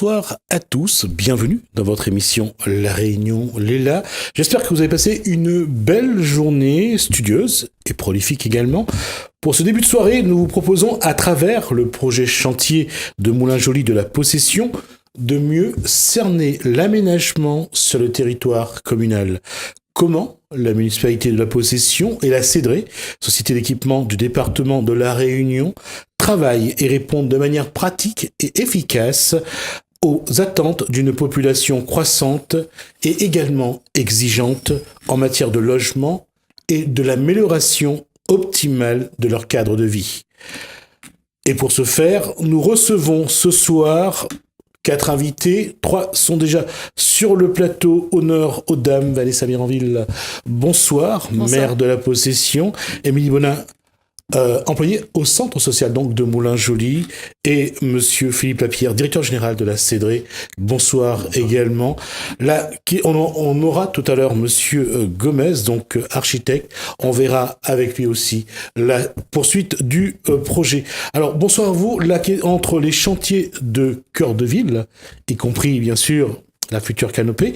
bonsoir à tous, bienvenue dans votre émission La Réunion Léla. J'espère que vous avez passé une belle journée studieuse et prolifique également. Pour ce début de soirée, nous vous proposons à travers le projet chantier de Moulins-Joly de la Possession de mieux cerner l'aménagement sur le territoire communal. Comment la municipalité de la Possession et la CEDRE, Société d'équipement du département de la Réunion, travaillent et répondent de manière pratique et efficace aux attentes d'une population croissante et également exigeante en matière de logement et de l'amélioration optimale de leur cadre de vie. Et pour ce faire, nous recevons ce soir 4 invités, 3 sont déjà sur le plateau. Honneur aux dames. Vanessa Miranville, bonsoir. Maire de la Possession. Émilie Bonin, employé au centre social donc de Moulins-Joly, et monsieur Philippe Lapierre, directeur général de la CEDRE. Bonsoir également. Là, on aura tout à l'heure monsieur Gomez, donc architecte. On verra avec lui aussi la poursuite du projet. Alors, bonsoir à vous. Là, entre les chantiers de cœur de ville, y compris bien sûr la future canopée,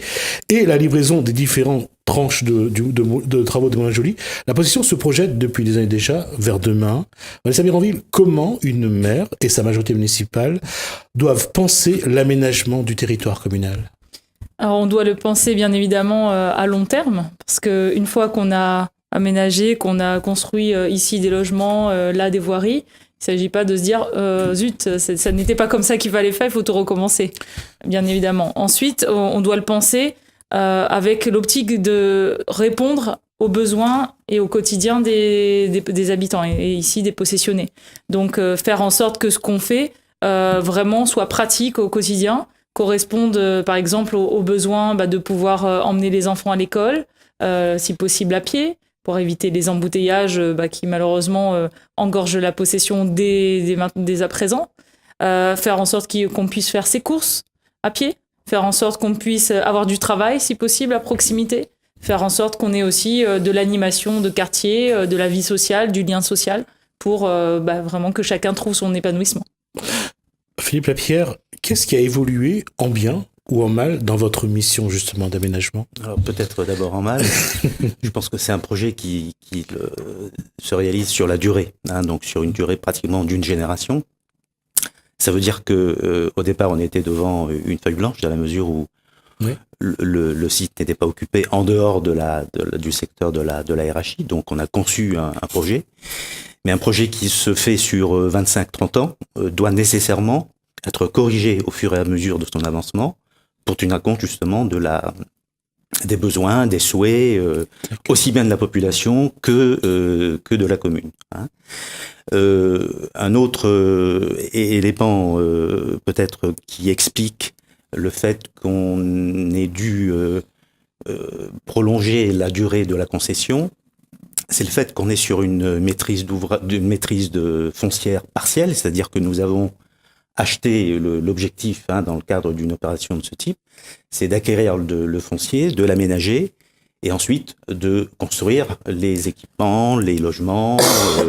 et la livraison des différents tranches de travaux de Moulins-Joly, la Possession se projette depuis des années déjà vers demain. Vanessa Miranville, comment une maire et sa majorité municipale doivent penser l'aménagement du territoire communal ? Alors on doit le penser bien évidemment à long terme, parce qu'une fois qu'on a aménagé, qu'on a construit ici des logements, là des voiries, il ne s'agit pas de se dire zut, ça n'était pas comme ça qu'il fallait faire, il faut tout recommencer, bien évidemment. Ensuite, on doit le penser avec l'optique de répondre aux besoins et au quotidien des habitants et ici des possessionnés. Donc faire en sorte que ce qu'on fait vraiment soit pratique au quotidien, corresponde par exemple aux besoins de pouvoir emmener les enfants à l'école, si possible à pied, pour éviter les embouteillages qui malheureusement engorgent la Possession dès à présent. Faire en sorte qu'on puisse faire ses courses à pied, faire en sorte qu'on puisse avoir du travail, si possible, à proximité, faire en sorte qu'on ait aussi de l'animation de quartier, de la vie sociale, du lien social, pour vraiment que chacun trouve son épanouissement. Philippe Lapierre, qu'est-ce qui a évolué en bien ou en mal dans votre mission justement d'aménagement ? Alors peut-être d'abord en mal. Je pense que c'est un projet qui se réalise sur la durée, donc sur une durée pratiquement d'une génération. Ça veut dire que au départ on était devant une feuille blanche dans la mesure où le site n'était pas occupé en dehors du secteur de la RHI, donc on a conçu un projet. Mais un projet qui se fait sur 25-30 ans doit nécessairement être corrigé au fur et à mesure de son avancement pour tenir compte justement des besoins, des souhaits, aussi bien de la population que de la commune. Un autre élément peut-être qui explique le fait qu'on ait dû prolonger la durée de la concession, c'est le fait qu'on est sur une maîtrise de foncière partielle, c'est-à-dire que nous avons acheté l'objectif dans le cadre d'une opération de ce type, c'est d'acquérir le foncier, de l'aménager et ensuite de construire les équipements, les logements,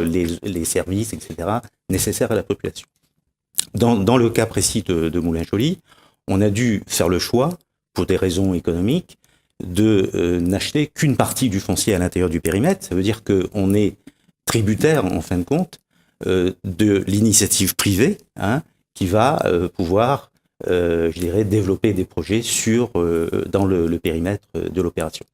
les services, etc. nécessaires à la population. Dans le cas précis de Moulins-Joly, on a dû faire le choix, pour des raisons économiques, de n'acheter qu'une partie du foncier à l'intérieur du périmètre. Ça veut dire qu'on est tributaire, en fin de compte, de l'initiative privée, qui va pouvoir, développer des projets dans le périmètre de l'opération.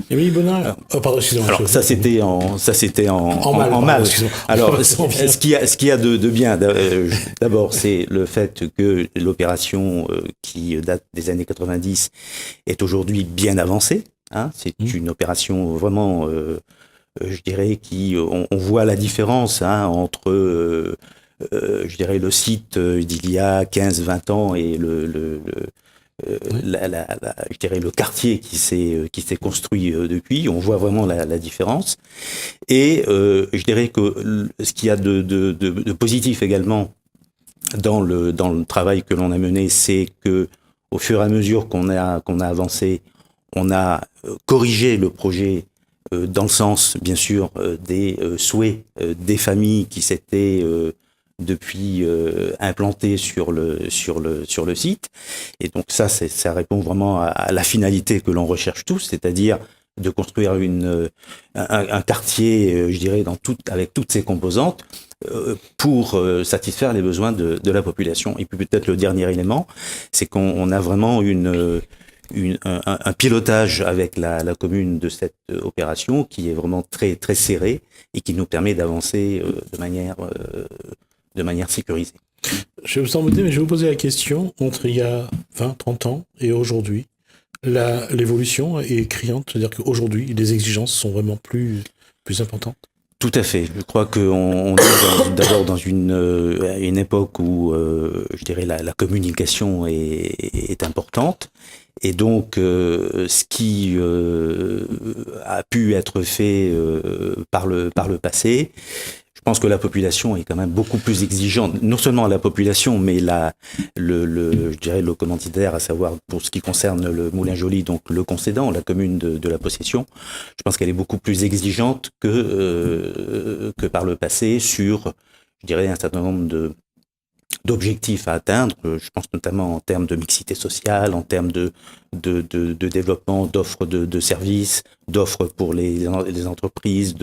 Émilie Bonin, pardon, excusez-moi. Alors ça c'était en mal. Alors ce qu'il y a de bien, d'abord c'est le fait que l'opération qui date des années 90 est aujourd'hui bien avancée. C'est une opération vraiment, on voit la différence entre le site d'il y a 15-20 ans et le quartier qui s'est construit depuis. On voit vraiment la différence. Et je dirais que ce qu'il y a de positif également dans le travail que l'on a mené, c'est que au fur et à mesure qu'on a avancé, on a corrigé le projet dans le sens, bien sûr, des souhaits des familles qui s'étaient implantés sur le site. Et donc ça répond vraiment à la finalité que l'on recherche tous, c'est-à-dire de construire un quartier, je dirais, avec toutes ses composantes, pour satisfaire les besoins de la population. Et puis peut-être le dernier élément, c'est qu'on a vraiment un pilotage avec la commune de cette opération qui est vraiment très très serré et qui nous permet d'avancer de manière sécurisée. Je vais vous embêter, mais je vais vous poser la question, entre il y a 20, 30 ans et aujourd'hui, l'évolution est criante, c'est-à-dire qu'aujourd'hui, les exigences sont vraiment plus importantes. Tout à fait. Je crois qu'on est d'abord dans une époque où, je dirais, la communication est importante. Et donc, ce qui a pu être fait par le passé, je pense que la population est quand même beaucoup plus exigeante. Non seulement la population, mais je dirais le commanditaire, à savoir pour ce qui concerne le Moulin Joly, donc le concédant, la commune de la possession. Je pense qu'elle est beaucoup plus exigeante que par le passé sur, je dirais, un certain nombre d'objectifs à atteindre. Je pense notamment en termes de mixité sociale, en termes de développement d'offres de services, d'offres pour les entreprises,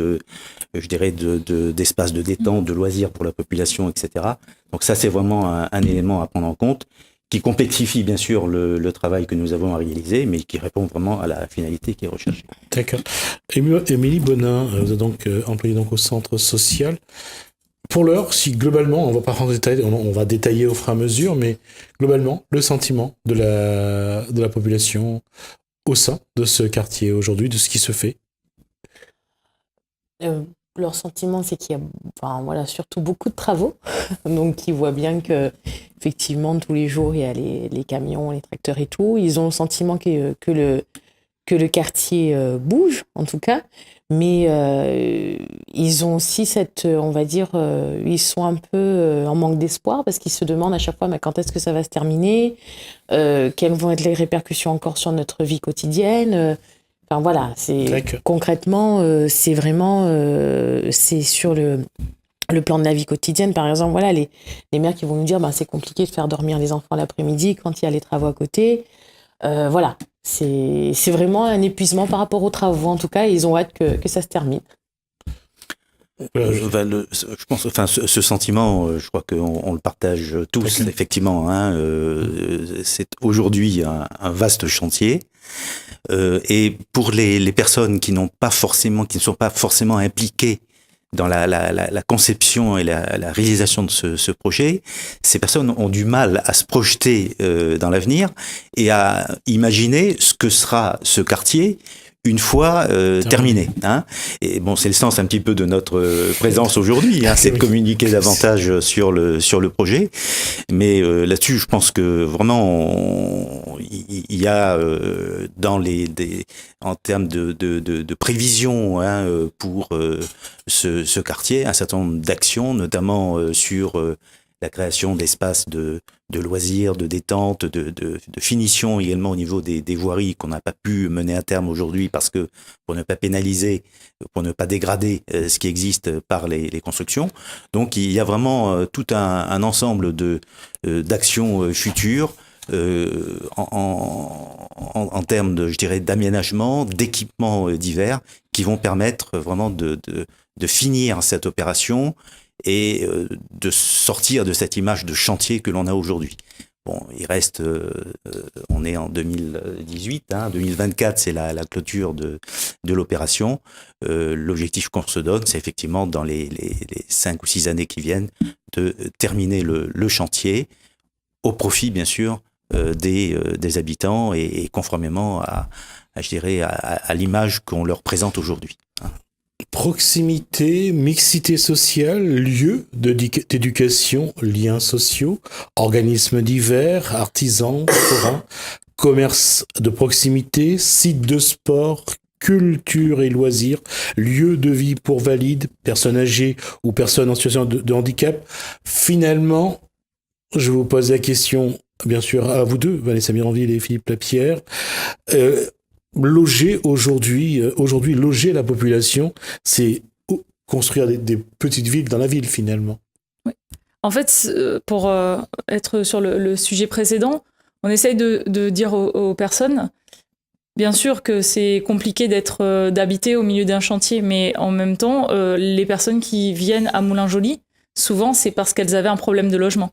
je dirais d'espaces de détente, de loisirs pour la population, etc. Donc ça, c'est vraiment un élément à prendre en compte qui complexifie bien sûr le travail que nous avons à réaliser, mais qui répond vraiment à la finalité qui est recherchée. D'accord. Émilie Bonin, vous êtes donc employée au centre social. Pour l'heure, si globalement, on va pas rentrer en détail, on va détailler au fur et à mesure, mais globalement, le sentiment de la population au sein de ce quartier aujourd'hui, de ce qui se fait. Leur sentiment, c'est qu'il y a surtout beaucoup de travaux. Donc, ils voient bien que, effectivement, tous les jours, il y a les camions, les tracteurs et tout. Ils ont le sentiment que le quartier bouge, en tout cas. Mais ils ont aussi ils sont un peu en manque d'espoir parce qu'ils se demandent à chaque fois quand est-ce que ça va se terminer, quelles vont être les répercussions encore sur notre vie quotidienne. Enfin voilà, concrètement, c'est vraiment c'est sur le plan de la vie quotidienne. Par exemple, voilà, les mères qui vont nous dire c'est compliqué de faire dormir les enfants l'après-midi quand il y a les travaux à côté. Voilà. C'est vraiment un épuisement par rapport aux travaux. En tout cas, ils ont hâte que ça se termine. Je pense, ce sentiment, je crois qu'on le partage tous, effectivement. C'est aujourd'hui un vaste chantier. Et pour les personnes qui ne sont pas forcément impliquées dans la conception et la réalisation de ce projet, ces personnes ont du mal à se projeter dans l'avenir et à imaginer ce que sera ce quartier une fois terminé. Et bon, c'est le sens un petit peu de notre présence aujourd'hui, c'est de communiquer davantage sur le projet. Mais là-dessus, je pense que vraiment, il y a en termes de prévision pour ce quartier, un certain nombre d'actions, notamment sur la création d'espaces de loisirs, de détente, de finition également au niveau des voiries qu'on n'a pas pu mener à terme aujourd'hui parce que pour ne pas pénaliser, pour ne pas dégrader ce qui existe par les constructions. Donc il y a vraiment tout un ensemble d'actions futures en termes je dirais, d'aménagement, d'équipements divers qui vont permettre vraiment de finir cette opération et de sortir de cette image de chantier que l'on a aujourd'hui. Bon, il reste, on est en 2018, 2024, c'est la clôture de l'opération. L'objectif qu'on se donne, c'est effectivement dans les 5 ou 6 années qui viennent, de terminer le chantier au profit, bien sûr, des habitants et conformément je dirais, à l'image qu'on leur présente aujourd'hui. Proximité, mixité sociale, lieu d'éducation, liens sociaux, organismes divers, artisans, forains, commerce de proximité, sites de sport, culture et loisirs, lieu de vie pour valides, personnes âgées ou personnes en situation de handicap. Finalement, je vous pose la question, bien sûr, à vous deux, Vanessa Miranville et Philippe Lapierre. Loger aujourd'hui, loger la population, c'est construire des petites villes dans la ville finalement. Oui. En fait, pour être sur le sujet précédent, on essaye de dire aux personnes, bien sûr que c'est compliqué d'habiter au milieu d'un chantier, mais en même temps, les personnes qui viennent à Moulins-Joly, souvent c'est parce qu'elles avaient un problème de logement.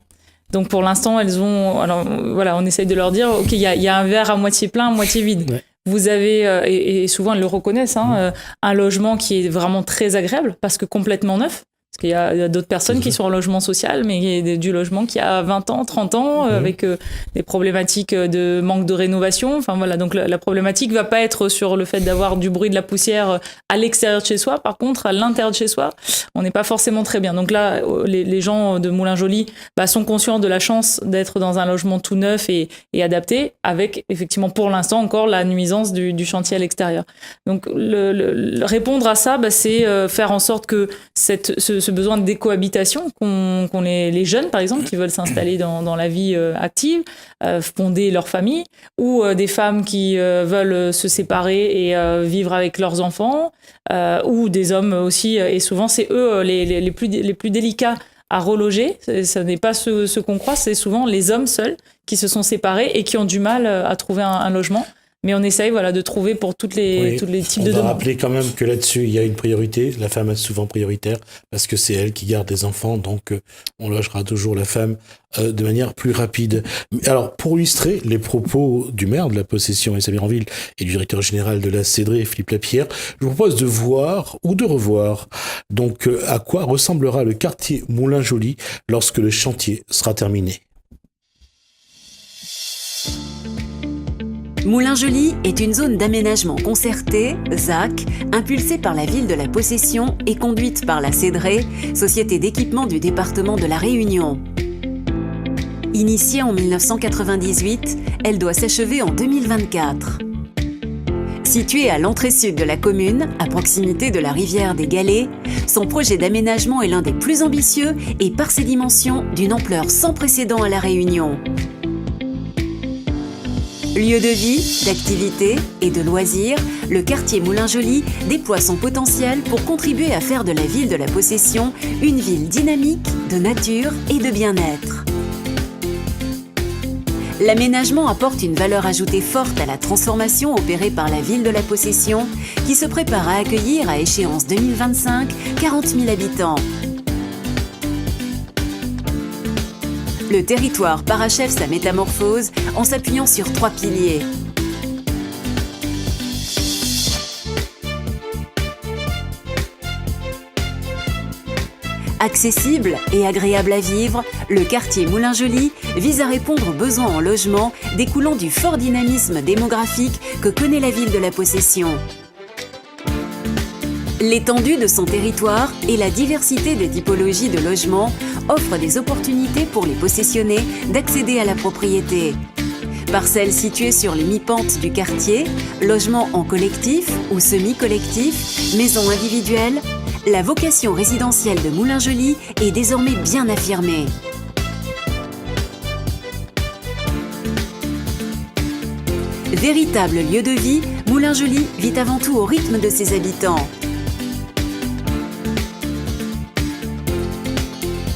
Donc pour l'instant, on essaye de leur dire, ok, il y a un verre à moitié plein, à moitié vide. Ouais. Vous avez, et souvent elles le reconnaissent, un logement qui est vraiment très agréable parce que complètement neuf. Parce qu'il y a d'autres personnes qui sont en logement social, mais du logement qui a 20 ans, 30 ans, avec des problématiques de manque de rénovation. Enfin voilà, donc la problématique va pas être sur le fait d'avoir du bruit, de la poussière à l'extérieur de chez soi. Par contre, à l'intérieur de chez soi, on n'est pas forcément très bien. Donc là, les gens de Moulins-Joly sont conscients de la chance d'être dans un logement tout neuf et adapté, avec effectivement pour l'instant encore la nuisance du chantier à l'extérieur. Donc répondre à ça, c'est faire en sorte que ce besoin de décohabitation qu'ont les jeunes, par exemple, qui veulent s'installer dans la vie active, fonder leur famille, ou des femmes qui veulent se séparer et vivre avec leurs enfants, ou des hommes aussi, et souvent c'est eux les plus délicats à reloger. Ce n'est pas ce qu'on croit, c'est souvent les hommes seuls qui se sont séparés et qui ont du mal à trouver un logement. Mais on essaye de trouver pour tous les types de demandes. On va rappeler quand même que là-dessus, il y a une priorité. La femme est souvent prioritaire parce que c'est elle qui garde des enfants. Donc, on logera toujours la femme de manière plus rapide. Alors, pour illustrer les propos du maire de la possession Essamireville et du directeur général de la CEDRE, Philippe Lapierre, je vous propose de voir ou de revoir donc à quoi ressemblera le quartier Moulins-Joly lorsque le chantier sera terminé. Moulins-Joly est une zone d'aménagement concerté, ZAC, impulsée par la ville de la Possession et conduite par la CEDRE, société d'équipement du département de la Réunion. Initiée en 1998, elle doit s'achever en 2024. Située à l'entrée sud de la commune, à proximité de la rivière des Galets, son projet d'aménagement est l'un des plus ambitieux et par ses dimensions d'une ampleur sans précédent à la Réunion. Lieu de vie, d'activité et de loisirs, le quartier Moulins-Joly déploie son potentiel pour contribuer à faire de la ville de la Possession une ville dynamique, de nature et de bien-être. L'aménagement apporte une valeur ajoutée forte à la transformation opérée par la ville de la Possession, qui se prépare à accueillir à échéance 2025 40 000 habitants. Le territoire parachève sa métamorphose en s'appuyant sur 3 piliers. Accessible et agréable à vivre, le quartier Moulins-Joly vise à répondre aux besoins en logement découlant du fort dynamisme démographique que connaît la ville de la Possession. L'étendue de son territoire et la diversité des typologies de logements offrent des opportunités pour les possessionnés d'accéder à la propriété. Parcelles situées sur les mi-pentes du quartier, logements en collectif ou semi-collectif, maisons individuelles, la vocation résidentielle de Moulins-Joly est désormais bien affirmée. Véritable lieu de vie, Moulins-Joly vit avant tout au rythme de ses habitants.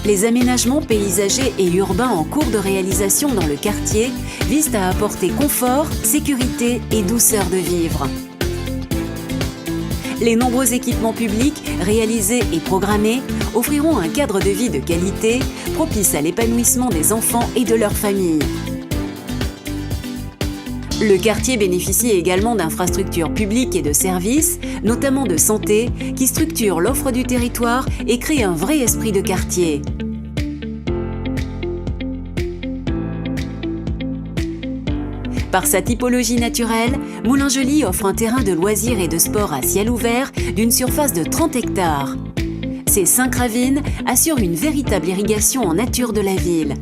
Les aménagements paysagers et urbains en cours de réalisation dans le quartier visent à apporter confort, sécurité et douceur de vivre. Les nombreux équipements publics réalisés et programmés offriront un cadre de vie de qualité propice à l'épanouissement des enfants et de leurs familles. Le quartier bénéficie également d'infrastructures publiques et de services, notamment de santé, qui structurent l'offre du territoire et créent un vrai esprit de quartier. Par sa typologie naturelle, Moulins-Joly offre un terrain de loisirs et de sport à ciel ouvert d'une surface de 30 hectares. Ces 5 ravines assurent une véritable irrigation en nature de la ville.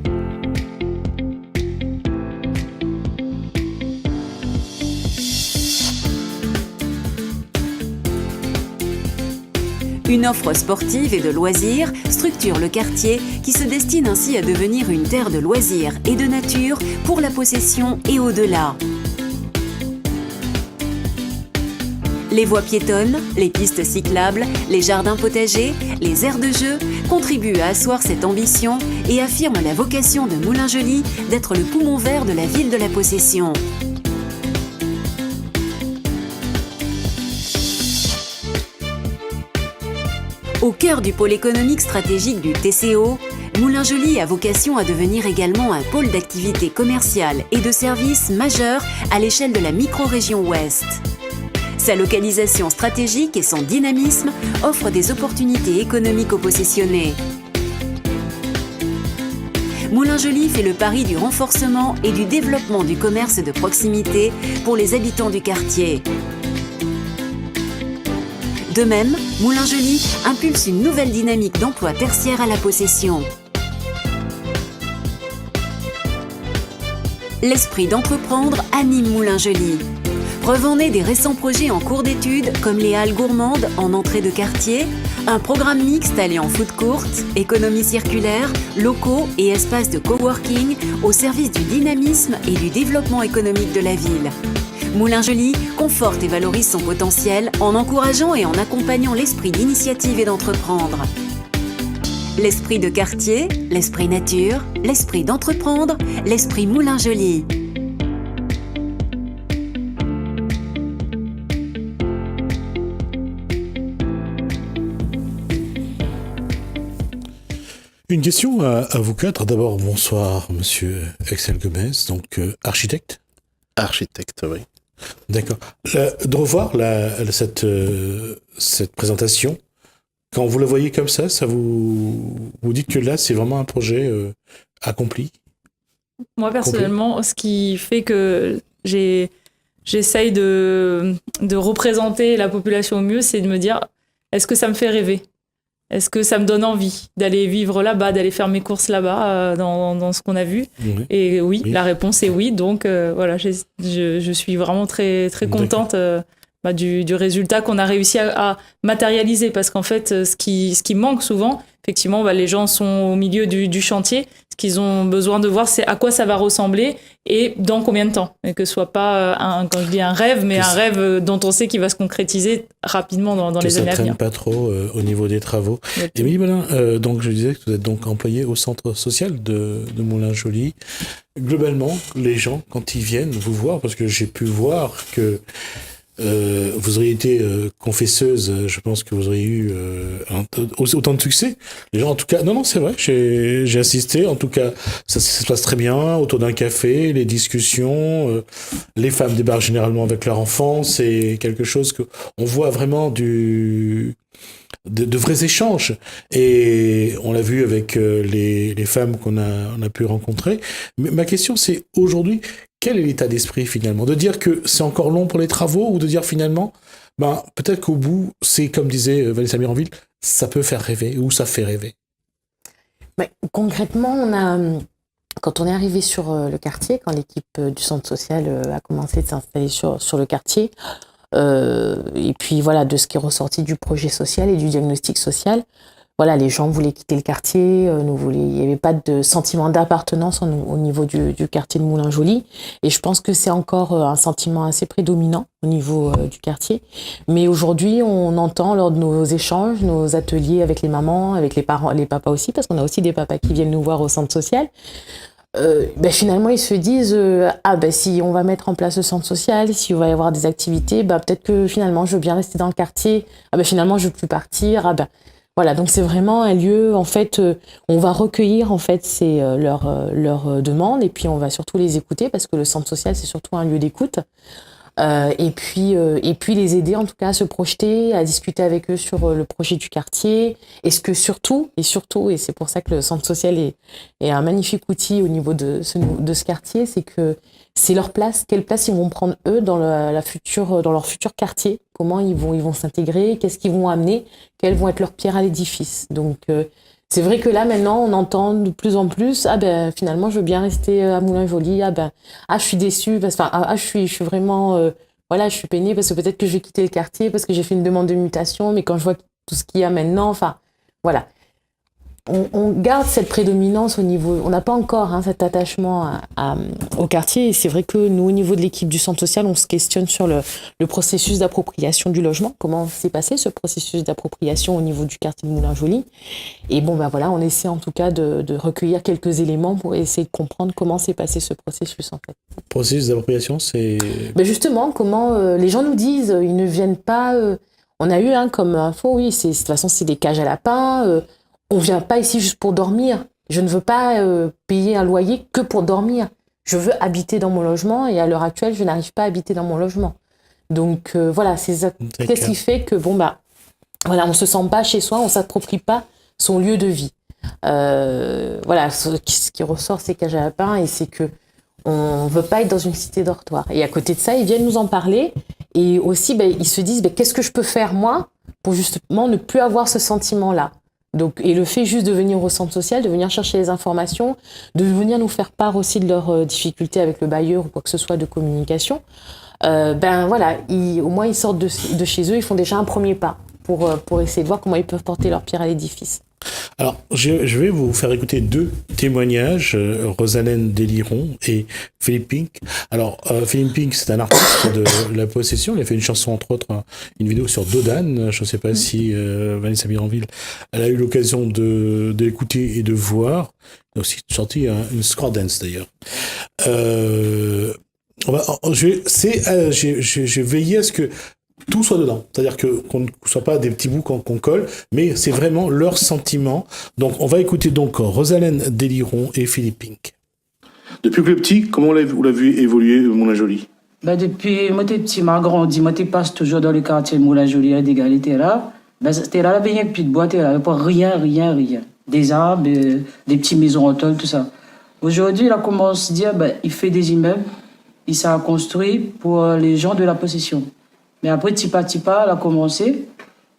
Une offre sportive et de loisirs structure le quartier qui se destine ainsi à devenir une terre de loisirs et de nature pour la Possession et au-delà. Les voies piétonnes, les pistes cyclables, les jardins potagers, les aires de jeu contribuent à asseoir cette ambition et affirment la vocation de Moulins-Joly d'être le poumon vert de la ville de la Possession. Au cœur du pôle économique stratégique du TCO, Moulins-Joly a vocation à devenir également un pôle d'activité commerciale et de services majeur à l'échelle de la micro-région Ouest. Sa localisation stratégique et son dynamisme offrent des opportunités économiques aux possessionnés. Moulins-Joly fait le pari du renforcement et du développement du commerce de proximité pour les habitants du quartier. De même, Moulins-Joly impulse une nouvelle dynamique d'emploi tertiaire à la Possession. L'esprit d'entreprendre anime Moulins-Joly. Preuve en est des récents projets en cours d'étude comme les halles gourmandes en entrée de quartier, un programme mixte alliant food court, économie circulaire, locaux et espaces de coworking au service du dynamisme et du développement économique de la ville. Moulins-Joly conforte et valorise son potentiel en encourageant et en accompagnant l'esprit d'initiative et d'entreprendre. L'esprit de quartier, l'esprit nature, l'esprit d'entreprendre, l'esprit Moulins-Joly. Une question à vous quatre. D'abord, bonsoir, monsieur Axel Gomez, donc architecte. Architecte, oui. D'accord. De revoir cette présentation, quand vous la voyez comme ça vous dites que là, c'est vraiment un projet accompli? Moi, personnellement, ce qui fait que j'essaye de représenter la population au mieux, c'est de me dire, est-ce que ça me fait rêver? Est-ce que ça me donne envie d'aller vivre là-bas, d'aller faire mes courses là-bas, dans ce qu'on a vu? Et oui, la réponse est oui. Donc voilà, je suis vraiment très, très contente du résultat qu'on a réussi à matérialiser. Parce qu'en fait, ce qui manque souvent, effectivement, les gens sont au milieu du chantier. Ce qu'ils ont besoin de voir, c'est à quoi ça va ressembler et dans combien de temps. Et que ce soit pas, quand je dis un rêve, mais un rêve dont on sait qu'il va se concrétiser rapidement dans les années à venir. Ça ne traîne pas trop au niveau des travaux. Émilie Belin, donc je disais que vous êtes donc employée au centre social de Moulins-Joly. Globalement, les gens, quand ils viennent vous voir, parce que j'ai pu voir que vous auriez été confesseuse, je pense que vous auriez eu autant de succès. Les gens, en tout cas, non, c'est vrai, j'ai assisté, en tout cas, ça se passe très bien, autour d'un café, les discussions, les femmes débarquent généralement avec leur enfant, c'est quelque chose que on voit vraiment de vrais échanges. Et on l'a vu avec les femmes qu'on a pu rencontrer. Mais ma question, c'est aujourd'hui, quel est l'état d'esprit finalement? De dire que c'est encore long pour les travaux ou de dire finalement, peut-être qu'au bout, c'est comme disait Vanessa Miranville, ça peut faire rêver ou ça fait rêver? Concrètement, quand on est arrivé sur le quartier, quand l'équipe du centre social a commencé de s'installer sur le quartier, et puis voilà, de ce qui est ressorti du projet social et du diagnostic social, voilà, les gens voulaient quitter le quartier, il n'y avait pas de sentiment d'appartenance au niveau du quartier de Moulins-Joly. Et je pense que c'est encore un sentiment assez prédominant au niveau du quartier. Mais aujourd'hui, on entend lors de nos échanges, nos ateliers avec les mamans, avec les parents, les papas aussi, parce qu'on a aussi des papas qui viennent nous voir au centre social. Finalement, ils se disent si on va mettre en place le centre social, s'il va y avoir des activités, peut-être que finalement, je veux bien rester dans le quartier. Finalement, je veux plus partir. Voilà, donc c'est vraiment un lieu, en fait, on va recueillir en fait leurs demandes et puis on va surtout les écouter parce que le centre social, c'est surtout un lieu d'écoute. Et puis les aider en tout cas à se projeter, à discuter avec eux sur le projet du quartier. Et surtout, et c'est pour ça que le centre social est un magnifique outil au niveau de ce quartier, c'est que c'est leur place, quelle place ils vont prendre eux dans leur futur quartier, comment ils vont s'intégrer, qu'est-ce qu'ils vont amener, quelles vont être leurs pierres à l'édifice. Donc c'est vrai que là maintenant on entend de plus en plus finalement je veux bien rester à Moulins-Joly, je suis déçue je suis vraiment je suis peinée parce que peut-être que je vais quitter le quartier parce que j'ai fait une demande de mutation, mais quand je vois tout ce qu'il y a maintenant, voilà. on garde cette prédominance au niveau, on n'a pas encore cet attachement au quartier, et c'est vrai que nous, au niveau de l'équipe du centre social, on se questionne sur le processus d'appropriation du logement, comment s'est passé ce processus d'appropriation au niveau du quartier de Moulin-Joly, et voilà, on essaie en tout cas de recueillir quelques éléments pour essayer de comprendre comment s'est passé ce processus en fait. Processus d'appropriation, c'est... Justement, comment les gens nous disent, ils ne viennent pas, on a eu comme info, oui, de toute façon c'est des cages à lapins, on ne vient pas ici juste pour dormir. Je ne veux pas payer un loyer que pour dormir. Je veux habiter dans mon logement et à l'heure actuelle, je n'arrive pas à habiter dans mon logement. Donc voilà, qu'est-ce qui fait que voilà, on se sent pas chez soi, on s'approprie pas son lieu de vie. Voilà, ce qui ressort, c'est cages à lapins et c'est que on veut pas être dans une cité dortoir. Et à côté de ça, ils viennent nous en parler et aussi, ils se disent, qu'est-ce que je peux faire moi pour justement ne plus avoir ce sentiment-là. Donc, et le fait juste de venir au centre social, de venir chercher les informations, de venir nous faire part aussi de leurs difficultés avec le bailleur ou quoi que ce soit de communication, voilà, au moins ils sortent de chez eux, ils font déjà un premier pas pour essayer de voir comment ils peuvent porter leur pierre à l'édifice. Alors, je vais vous faire écouter 2 témoignages, Rosalène Déliron et Philippe Pink. Alors, Philippe Pink, c'est un artiste de la possession. Il a fait une chanson, entre autres, une vidéo sur Dodane. Je ne sais pas si Vanessa Miranville elle a eu l'occasion d'écouter et de voir. Il a aussi sorti une score dance, d'ailleurs. J'ai veillé à ce que tout soit dedans, c'est-à-dire qu'on ne soit pas des petits bouts qu'on colle, mais c'est vraiment leur sentiment. Donc on va écouter Rosalène Déliron et Philippe Pink. Depuis que le petit, comment vous l'avez vu évoluer Moulin-Joly? Depuis moi t'es petit, m'a grandi, moi t'es passe toujours dans le quartier Moulin-Joly à d'égalité là. C'était là, il y a une petite boîte là, pas rien. Des arbres, des petites maisons en tôle, tout ça. Aujourd'hui, il a commencé à dire, il fait des immeubles, il s'est construit pour les gens de la possession. Mais après, petit pas, il a commencé.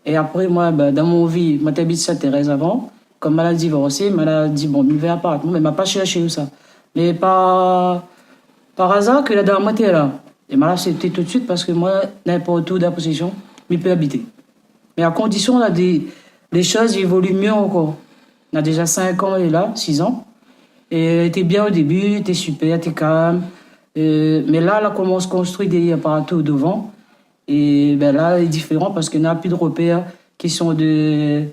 Et après, moi, dans mon vie, moi, j'habite Sainte-Thérèse avant. Comme elle a divorcé, elle a dit, il va appartement, mais elle m'a pas cherché où ça. Mais par hasard, que la dernière moitié est là. Et m'a accepté tout de suite parce que moi, n'importe où dans la possession, je peux habiter. Mais à condition, là, les choses évoluent mieux encore. On a déjà 5 ans, elle est là, 6 ans. Et elle était bien au début, elle était super, elle était calme. Mais là, elle commence à construire des apparats devant. Et là, elle est différent parce qu'il n'y a plus de repères qui sont des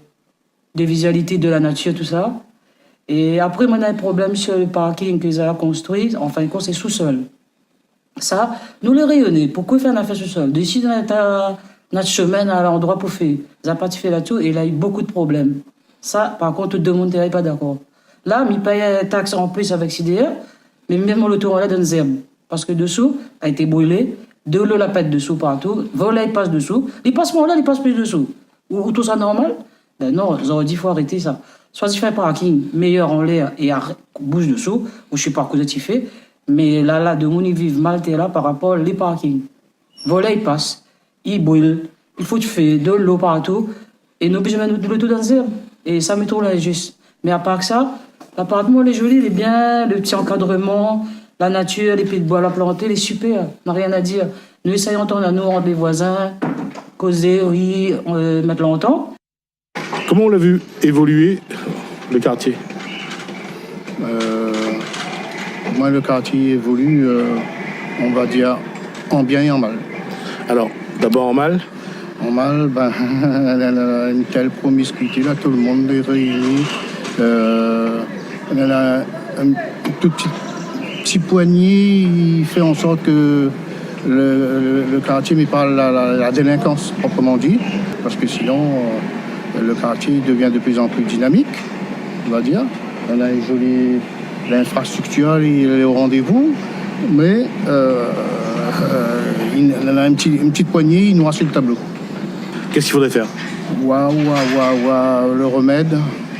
visualités de la nature, tout ça. Et après, on a un problème sur le parking qu'ils ont construit. En fin de compte, c'est sous-sol. Ça, nous le rayonner. Pourquoi faire un affaire sous-sol? D'ici, notre chemin à l'endroit pour faire. Ils n'ont pas fait là-dessus et là, il y a beaucoup de problèmes. Ça, par contre, tout le monde n'est pas d'accord. Là, il paye une taxe en plus avec CDR, mais même le tour là, dans les herbes. Parce que dessous a été brûlé. De l'eau la pète dessous partout, voilà, il passe dessous, il passe là, il passe plus dessous. Ou tout ça normal? Non, ils auraient dit, il faut arrêter ça. Soit il fait un parking meilleur en l'air et bouge dessous, ou je sais pas quoi tu fais, mais là, de où ils vivent mal, t'es là par rapport aux parkings. Voilà, il passe, il brûle, il faut faire de l'eau partout, et nous obligés de mettre le tout dans les herbes. Et ça me trouve là juste. Mais à part que ça, l'appartement, il est joli, il est bien, le petit encadrement. La nature, les pieds de bois, la planter, les super. On n'a rien à dire. Nous essayons d'entendre nous entre les voisins, causer, rire, mettre longtemps. Comment on l'a vu évoluer le quartier? Moi, le quartier évolue, on va dire, en bien et en mal. Alors, d'abord en mal? En mal, une telle promiscuité, là, tout le monde est réuni. Elle a un tout petit poignet, il fait en sorte que le quartier, mais pas la délinquance proprement dit, parce que sinon, le quartier devient de plus en plus dynamique, on va dire. On a une jolie l'infrastructure, il est au rendez-vous, mais il a une petite poignée, il noie sur le tableau. Qu'est-ce qu'il faudrait faire? Le remède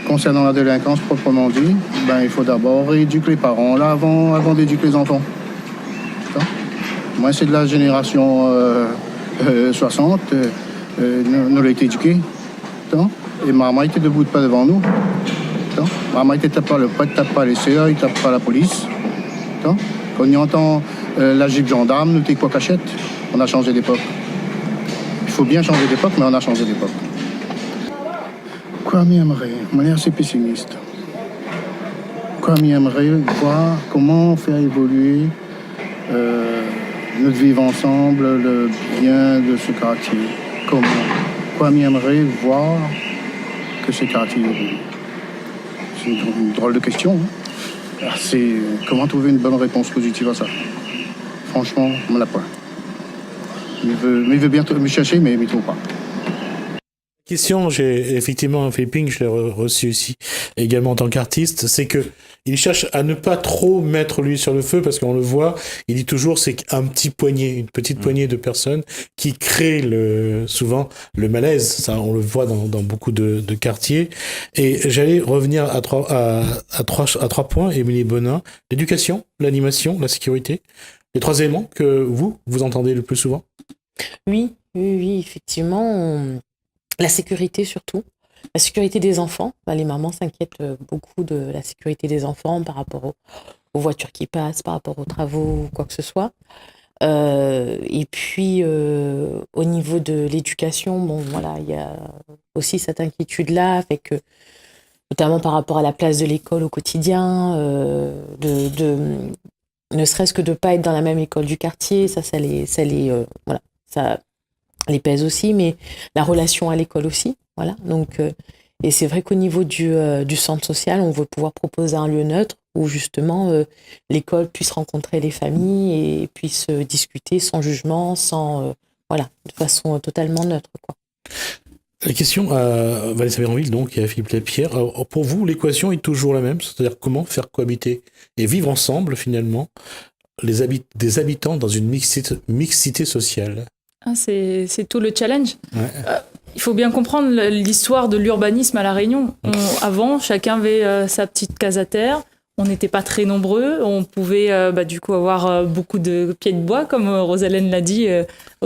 concernant la délinquance proprement dit, il faut d'abord éduquer les parents là avant d'éduquer les enfants. Moi, c'est de la génération 60, nous l'avons été éduqués. Et maman était debout de pas devant nous. Maman était tape pas le prêtre, tape pas les sœurs, il tape pas la police. Quand on entend la gipe gendarme, nous t'es quoi cachette. On a changé d'époque. Il faut bien changer d'époque, mais on a changé d'époque. Kwame aimerait, on est assez pessimiste. Kwame aimerait voir comment faire évoluer notre vivre ensemble, le bien de ce quartier. Comment Kwame aimerait voir que ce quartier évolue. C'est une drôle de question. Hein. Alors, c'est comment trouver une bonne réponse positive à ça. Franchement, on ne l'a pas. Il veut bien me chercher, mais il ne trouve pas. Question, j'ai effectivement un Philippine, je l'ai reçu aussi également en tant qu'artiste, c'est que il cherche à ne pas trop mettre l'huile sur le feu parce qu'on le voit, il dit toujours c'est un petit poignet, une petite poignée de personnes qui créent souvent le malaise. Ça, on le voit dans beaucoup de quartiers. Et j'allais revenir à trois points, Émilie Bonin. L'éducation, l'animation, la sécurité. Les 3 éléments que vous entendez le plus souvent? Oui, effectivement. La sécurité surtout. La sécurité des enfants. Les mamans s'inquiètent beaucoup de la sécurité des enfants par rapport aux voitures qui passent, par rapport aux travaux ou quoi que ce soit. Et puis, au niveau de l'éducation, il y a aussi cette inquiétude-là, avec, notamment par rapport à la place de l'école au quotidien, ne serait-ce que de ne pas être dans la même école du quartier, ça les pèse aussi, mais la relation à l'école aussi. Voilà. Donc, et c'est vrai qu'au niveau du centre social, on veut pouvoir proposer un lieu neutre où justement l'école puisse rencontrer les familles et puisse discuter sans jugement, de façon totalement neutre, quoi. La question à Vanessa Béranville, donc, et à Philippe Lapierre. Alors, pour vous, l'équation est toujours la même, c'est-à-dire comment faire cohabiter et vivre ensemble, finalement, des habitants dans une mixité sociale. C'est tout le challenge. Ouais. Il faut bien comprendre l'histoire de l'urbanisme à La Réunion. Avant, chacun avait sa petite case à terre. On n'était pas très nombreux. On pouvait du coup avoir beaucoup de pieds de bois, comme Rosalène l'a dit,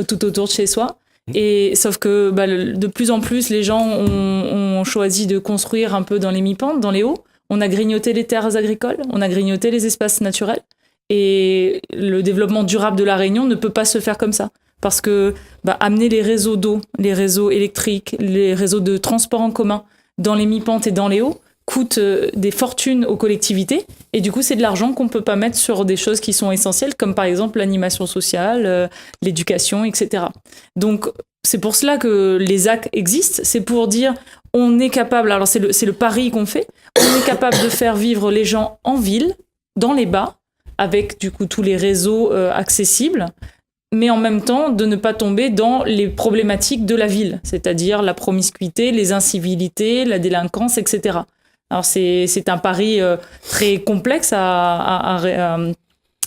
tout autour de chez soi. Et sauf que de plus en plus, les gens ont choisi de construire un peu dans les mi-pentes, dans les hauts. On a grignoté les terres agricoles, on a grignoté les espaces naturels. Et le développement durable de La Réunion ne peut pas se faire comme ça. Parce que amener les réseaux d'eau, les réseaux électriques, les réseaux de transport en commun dans les mi-pentes et dans les hauts coûte des fortunes aux collectivités. Et du coup, c'est de l'argent qu'on ne peut pas mettre sur des choses qui sont essentielles, comme par exemple l'animation sociale, l'éducation, etc. Donc, c'est pour cela que les ZAC existent. C'est pour dire, on est capable, alors c'est le pari qu'on fait, on est capable de faire vivre les gens en ville, dans les bas, avec du coup tous les réseaux accessibles, mais en même temps de ne pas tomber dans les problématiques de la ville, c'est-à-dire la promiscuité, les incivilités, la délinquance, etc. Alors c'est un pari très complexe à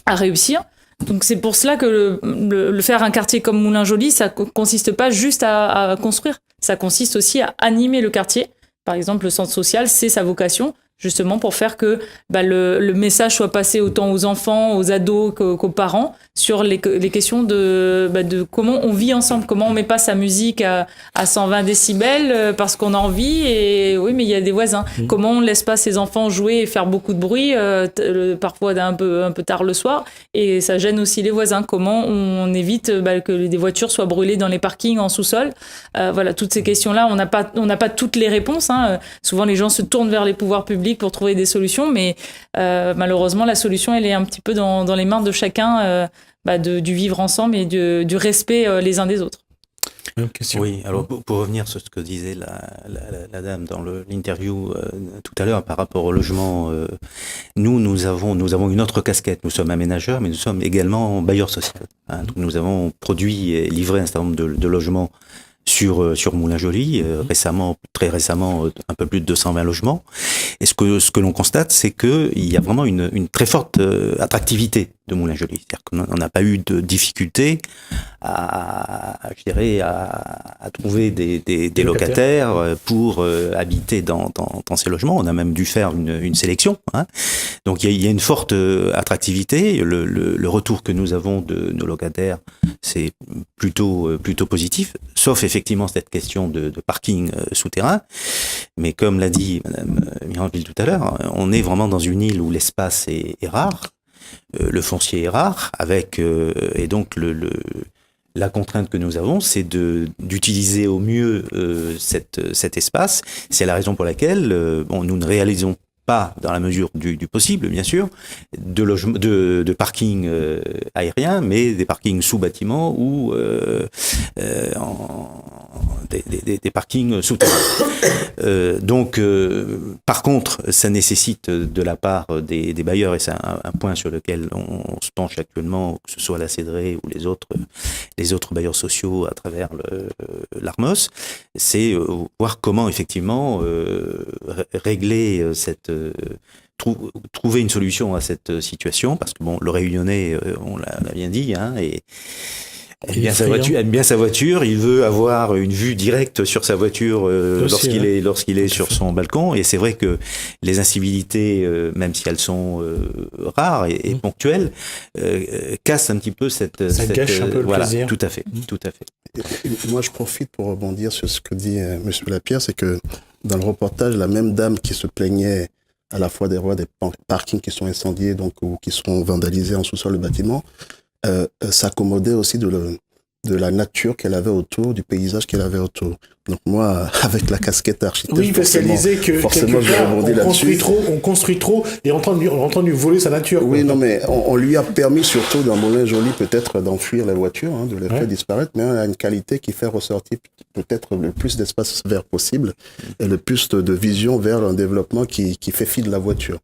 réussir. Donc c'est pour cela que le faire un quartier comme Moulin-Joly, ça consiste pas juste à construire, ça consiste aussi à animer le quartier. Par exemple, le centre social, c'est sa vocation, justement pour faire que le message soit passé autant aux enfants, aux ados qu'aux parents sur les questions de comment on vit ensemble, comment on met pas sa musique à 120 décibels parce qu'on a envie, et oui, mais il y a des voisins. Comment on laisse pas ses enfants jouer et faire beaucoup de bruit, parfois un peu tard le soir, et ça gêne aussi les voisins. Comment on évite que des voitures soient brûlées dans les parkings en sous-sol. Voilà, toutes ces questions-là, on n'a pas toutes les réponses. Souvent, les gens se tournent vers les pouvoirs publics pour trouver des solutions, mais malheureusement, la solution, elle est un petit peu dans les mains de chacun, du vivre ensemble et du respect les uns des autres. Oui, alors pour revenir sur ce que disait la dame dans l'interview tout à l'heure par rapport au logement, nous avons une autre casquette. Nous sommes aménageurs, mais nous sommes également bailleurs sociaux. Donc nous avons produit et livré un certain nombre de logements sur Moulin-Joly, très récemment, un peu plus de 220 logements. Et ce que l'on constate, c'est que il y a vraiment une très forte attractivité de Moulin-Joly. C'est-à-dire qu'on n'a pas eu de difficulté à trouver des locataires pour habiter dans ces logements. On a même dû faire une sélection. Donc il y a une forte attractivité. Le retour que nous avons de nos locataires, c'est plutôt positif, sauf effectivement cette question de parking souterrain. Mais comme l'a dit Madame Miranville tout à l'heure, on est vraiment dans une île où l'espace est rare. Le foncier est rare, et donc La contrainte que nous avons, c'est d'utiliser au mieux cet espace. C'est la raison pour laquelle nous ne réalisons pas, dans la mesure du possible, bien sûr, de parking aérien, mais des parkings sous bâtiment ou des parkings souterrains. Par contre, ça nécessite de la part des bailleurs, et c'est un point sur lequel on se penche actuellement, que ce soit la CEDRE ou les autres bailleurs sociaux à travers l'ARMOS, c'est voir comment effectivement régler trouver une solution à cette situation, parce que le Réunionnais, on l'a bien dit, aime bien sa voiture, il veut avoir une vue directe sur sa voiture lorsqu'il est sur son balcon, et c'est vrai que les incivilités, même si elles sont rares et ponctuelles, cassent un petit peu ça gâche un peu le plaisir. Tout à fait. Et moi, je profite pour rebondir sur ce que dit Monsieur Lapierre, c'est que dans le reportage, la même dame qui se plaignait à la fois des parkings qui sont incendiés ou qui sont vandalisés en sous-sol du bâtiment, s'accommodait aussi de la nature qu'elle avait autour, du paysage qu'elle avait autour. Donc moi, avec la casquette architecte, oui, parce qu'elle disait que forcément, on construit trop et on est en train de lui voler sa nature. Oui, non, mais on lui a permis surtout dans Moulin-Joli peut-être d'enfuir les voitures, de les faire disparaître, mais elle a une qualité qui fait ressortir peut-être le plus d'espace vert possible et le plus de vision vers un développement qui fait fi de la voiture.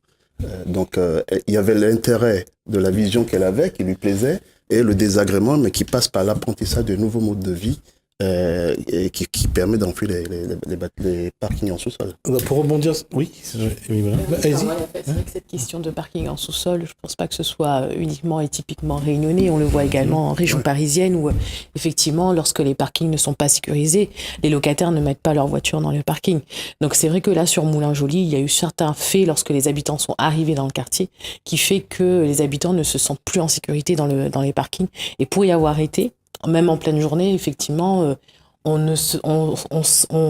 Donc il y avait l'intérêt de la vision qu'elle avait, qui lui plaisait, et le désagrément, mais qui passe par l'apprentissage de nouveaux modes de vie et qui permet d'enfuir les parkings en sous-sol. Pour rebondir, oui, voilà. C'est vrai que cette question de parking en sous-sol, je ne pense pas que ce soit uniquement et typiquement réunionnais. On le voit également en région parisienne où, effectivement, lorsque les parkings ne sont pas sécurisés, les locataires ne mettent pas leur voiture dans le parking. Donc c'est vrai que là, sur Moulin-Joli, il y a eu certains faits lorsque les habitants sont arrivés dans le quartier qui fait que les habitants ne se sentent plus en sécurité dans les parkings. Et pour y avoir été, même en pleine journée, effectivement, on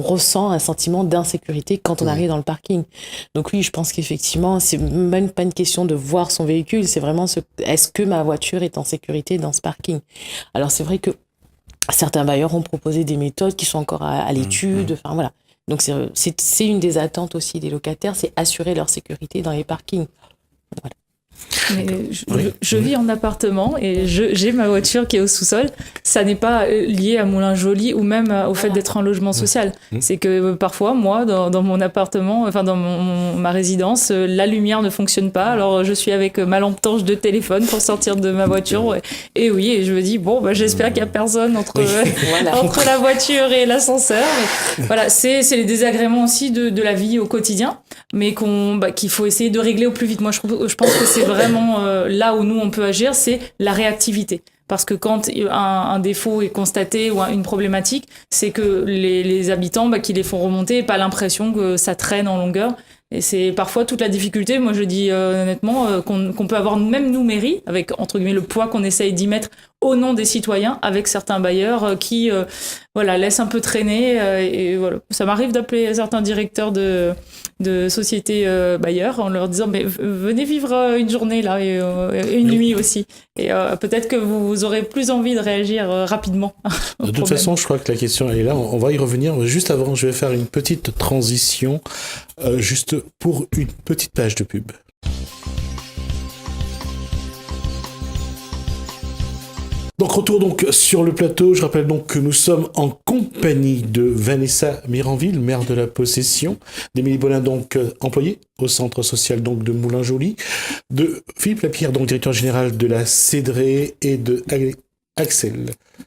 ressent un sentiment d'insécurité quand on arrive dans le parking. Donc oui, je pense qu'effectivement, c'est même pas une question de voir son véhicule, c'est vraiment est-ce que ma voiture est en sécurité dans ce parking? Alors c'est vrai que certains bailleurs ont proposé des méthodes qui sont encore à l'étude, enfin voilà. Donc c'est une des attentes aussi des locataires, c'est assurer leur sécurité dans les parkings. Voilà. Mais je vis en appartement et j'ai ma voiture qui est au sous-sol. Ça n'est pas lié à Moulin-Joli ou même au fait d'être en logement social. C'est que parfois, moi, dans mon appartement, enfin dans ma résidence, la lumière ne fonctionne pas. Alors je suis avec ma lampe torche de téléphone pour sortir de ma voiture. Et oui, et je me dis, j'espère qu'il n'y a personne entre la voiture et l'ascenseur. Mais, voilà, c'est les désagréments aussi de la vie au quotidien, mais qu'il faut essayer de régler au plus vite. Moi, je pense que c'est vraiment là où nous on peut agir, c'est la réactivité. Parce que quand un défaut est constaté ou une problématique, c'est que les habitants qui les font remonter et pas l'impression que ça traîne en longueur. Et c'est parfois toute la difficulté, moi je dis honnêtement, qu'on peut avoir même nous mairie, avec entre guillemets le poids qu'on essaye d'y mettre au nom des citoyens, avec certains bailleurs qui laissent un peu traîner. Et voilà. Ça m'arrive d'appeler certains directeurs de sociétés bailleurs en leur disant mais venez vivre une journée là et une nuit aussi. Et peut-être que vous aurez plus envie de réagir rapidement. De toute façon, je crois que la question elle est là. On va y revenir. Juste avant, je vais faire une petite transition, juste pour une petite page de pub. Donc retour sur le plateau, je rappelle donc que nous sommes en compagnie de Vanessa Miranville, maire de la Possession, d'Émilie Bonin, employée au centre social de Moulin-Joli, de Philippe Lapierre, directeur général de la CEDRE, et de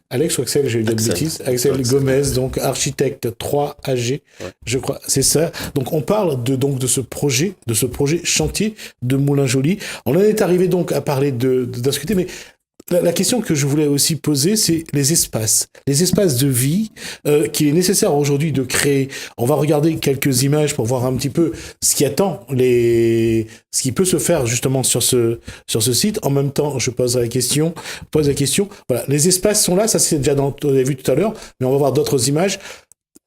Alex ou Axel, j'ai eu des bêtises, Axel Gomez, architecte 3AG, je crois, c'est ça. Donc on parle de ce projet chantier de Moulin-Joli. On en est arrivé à parler de discuter, mais la question que je voulais aussi poser, c'est les espaces de vie qu'il est nécessaire aujourd'hui de créer. On va regarder quelques images pour voir un petit peu ce qui ce qui peut se faire justement sur ce site. En même temps, je pose la question. Voilà, les espaces sont là, ça c'est déjà on l'a vu tout à l'heure, mais on va voir d'autres images.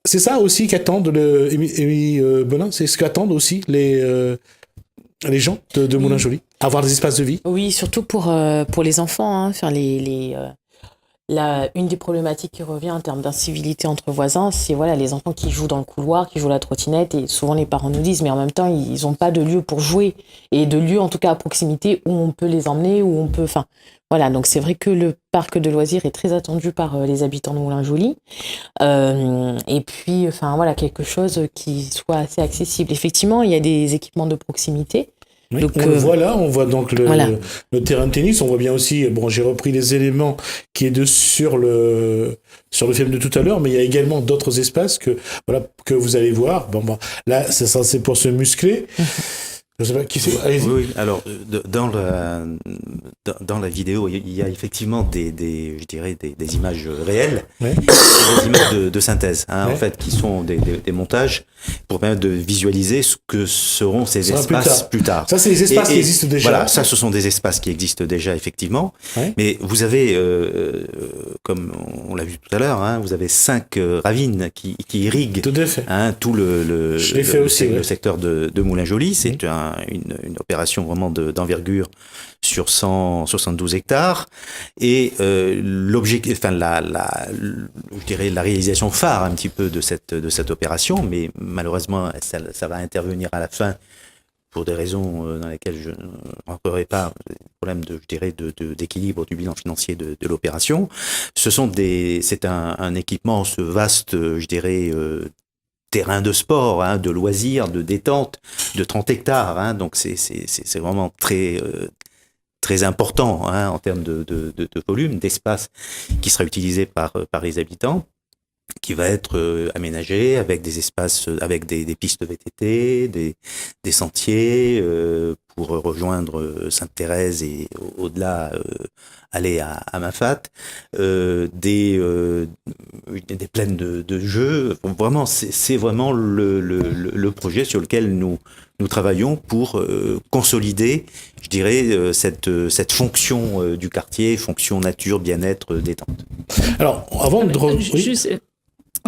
C'est ça aussi qu'attendent Émilie Bonin, c'est ce qu'attendent aussi les gens de Moulin-Joli, avoir des espaces de vie. Oui, surtout pour les enfants, faire une des problématiques qui revient en termes d'incivilité entre voisins, c'est voilà, les enfants qui jouent dans le couloir, qui jouent à la trottinette, et souvent les parents nous disent, mais en même temps, ils n'ont pas de lieu pour jouer, et de lieu en tout cas à proximité où on peut les emmener, où on peut... Enfin, voilà, donc c'est vrai que le parc de loisirs est très attendu par les habitants de Moulins-Joly. Et puis, enfin voilà, quelque chose qui soit assez accessible. Effectivement, il y a des équipements de proximité. Oui, Donc, on le voit là, on voit donc voilà. le terrain de tennis, on voit bien aussi, bon, j'ai repris les éléments qui est sur le film de tout à l'heure, mais il y a également d'autres espaces que vous allez voir. Bon, là, c'est pour se muscler. Je sais pas qui c'est. Allez-y. Oui, alors dans la vidéo, il y a effectivement je dirais des images réelles, Ouais. et des images de synthèse, Ouais. en fait, qui sont des montages pour permettre de visualiser ce que seront ces Ça sera espaces plus tard. Ça, c'est les espaces Et qui existent déjà. Voilà, ça, ce sont des espaces qui existent déjà, effectivement. Ouais. Mais vous avez, comme on l'a vu tout à l'heure, vous avez 5 ravines qui irriguent Tout à fait. tout le Je l'ai fait aussi, ouais. secteur de Moulins-Joly. C'est une opération vraiment d'envergure sur 172 hectares. Et l'objectif, enfin je dirais la réalisation phare un petit peu de cette opération, mais malheureusement ça va intervenir à la fin pour des raisons dans lesquelles je ne rentrerai pas, problème d'équilibre du bilan financier de l'opération. C'est un équipement, ce vaste, je dirais, terrain de sport, de loisirs, de détente, de 30 hectares. Donc c'est vraiment très très important en termes de volume, d'espace qui sera utilisé par les habitants, qui va être aménagé avec des espaces, avec des pistes VTT, des sentiers pour rejoindre Sainte-Thérèse et au-delà aller à Mafat, des plaines de jeux. Vraiment, c'est vraiment le projet sur lequel nous travaillons pour consolider, je dirais, cette fonction du quartier, fonction nature, bien-être, détente. Alors, avant de... Juste,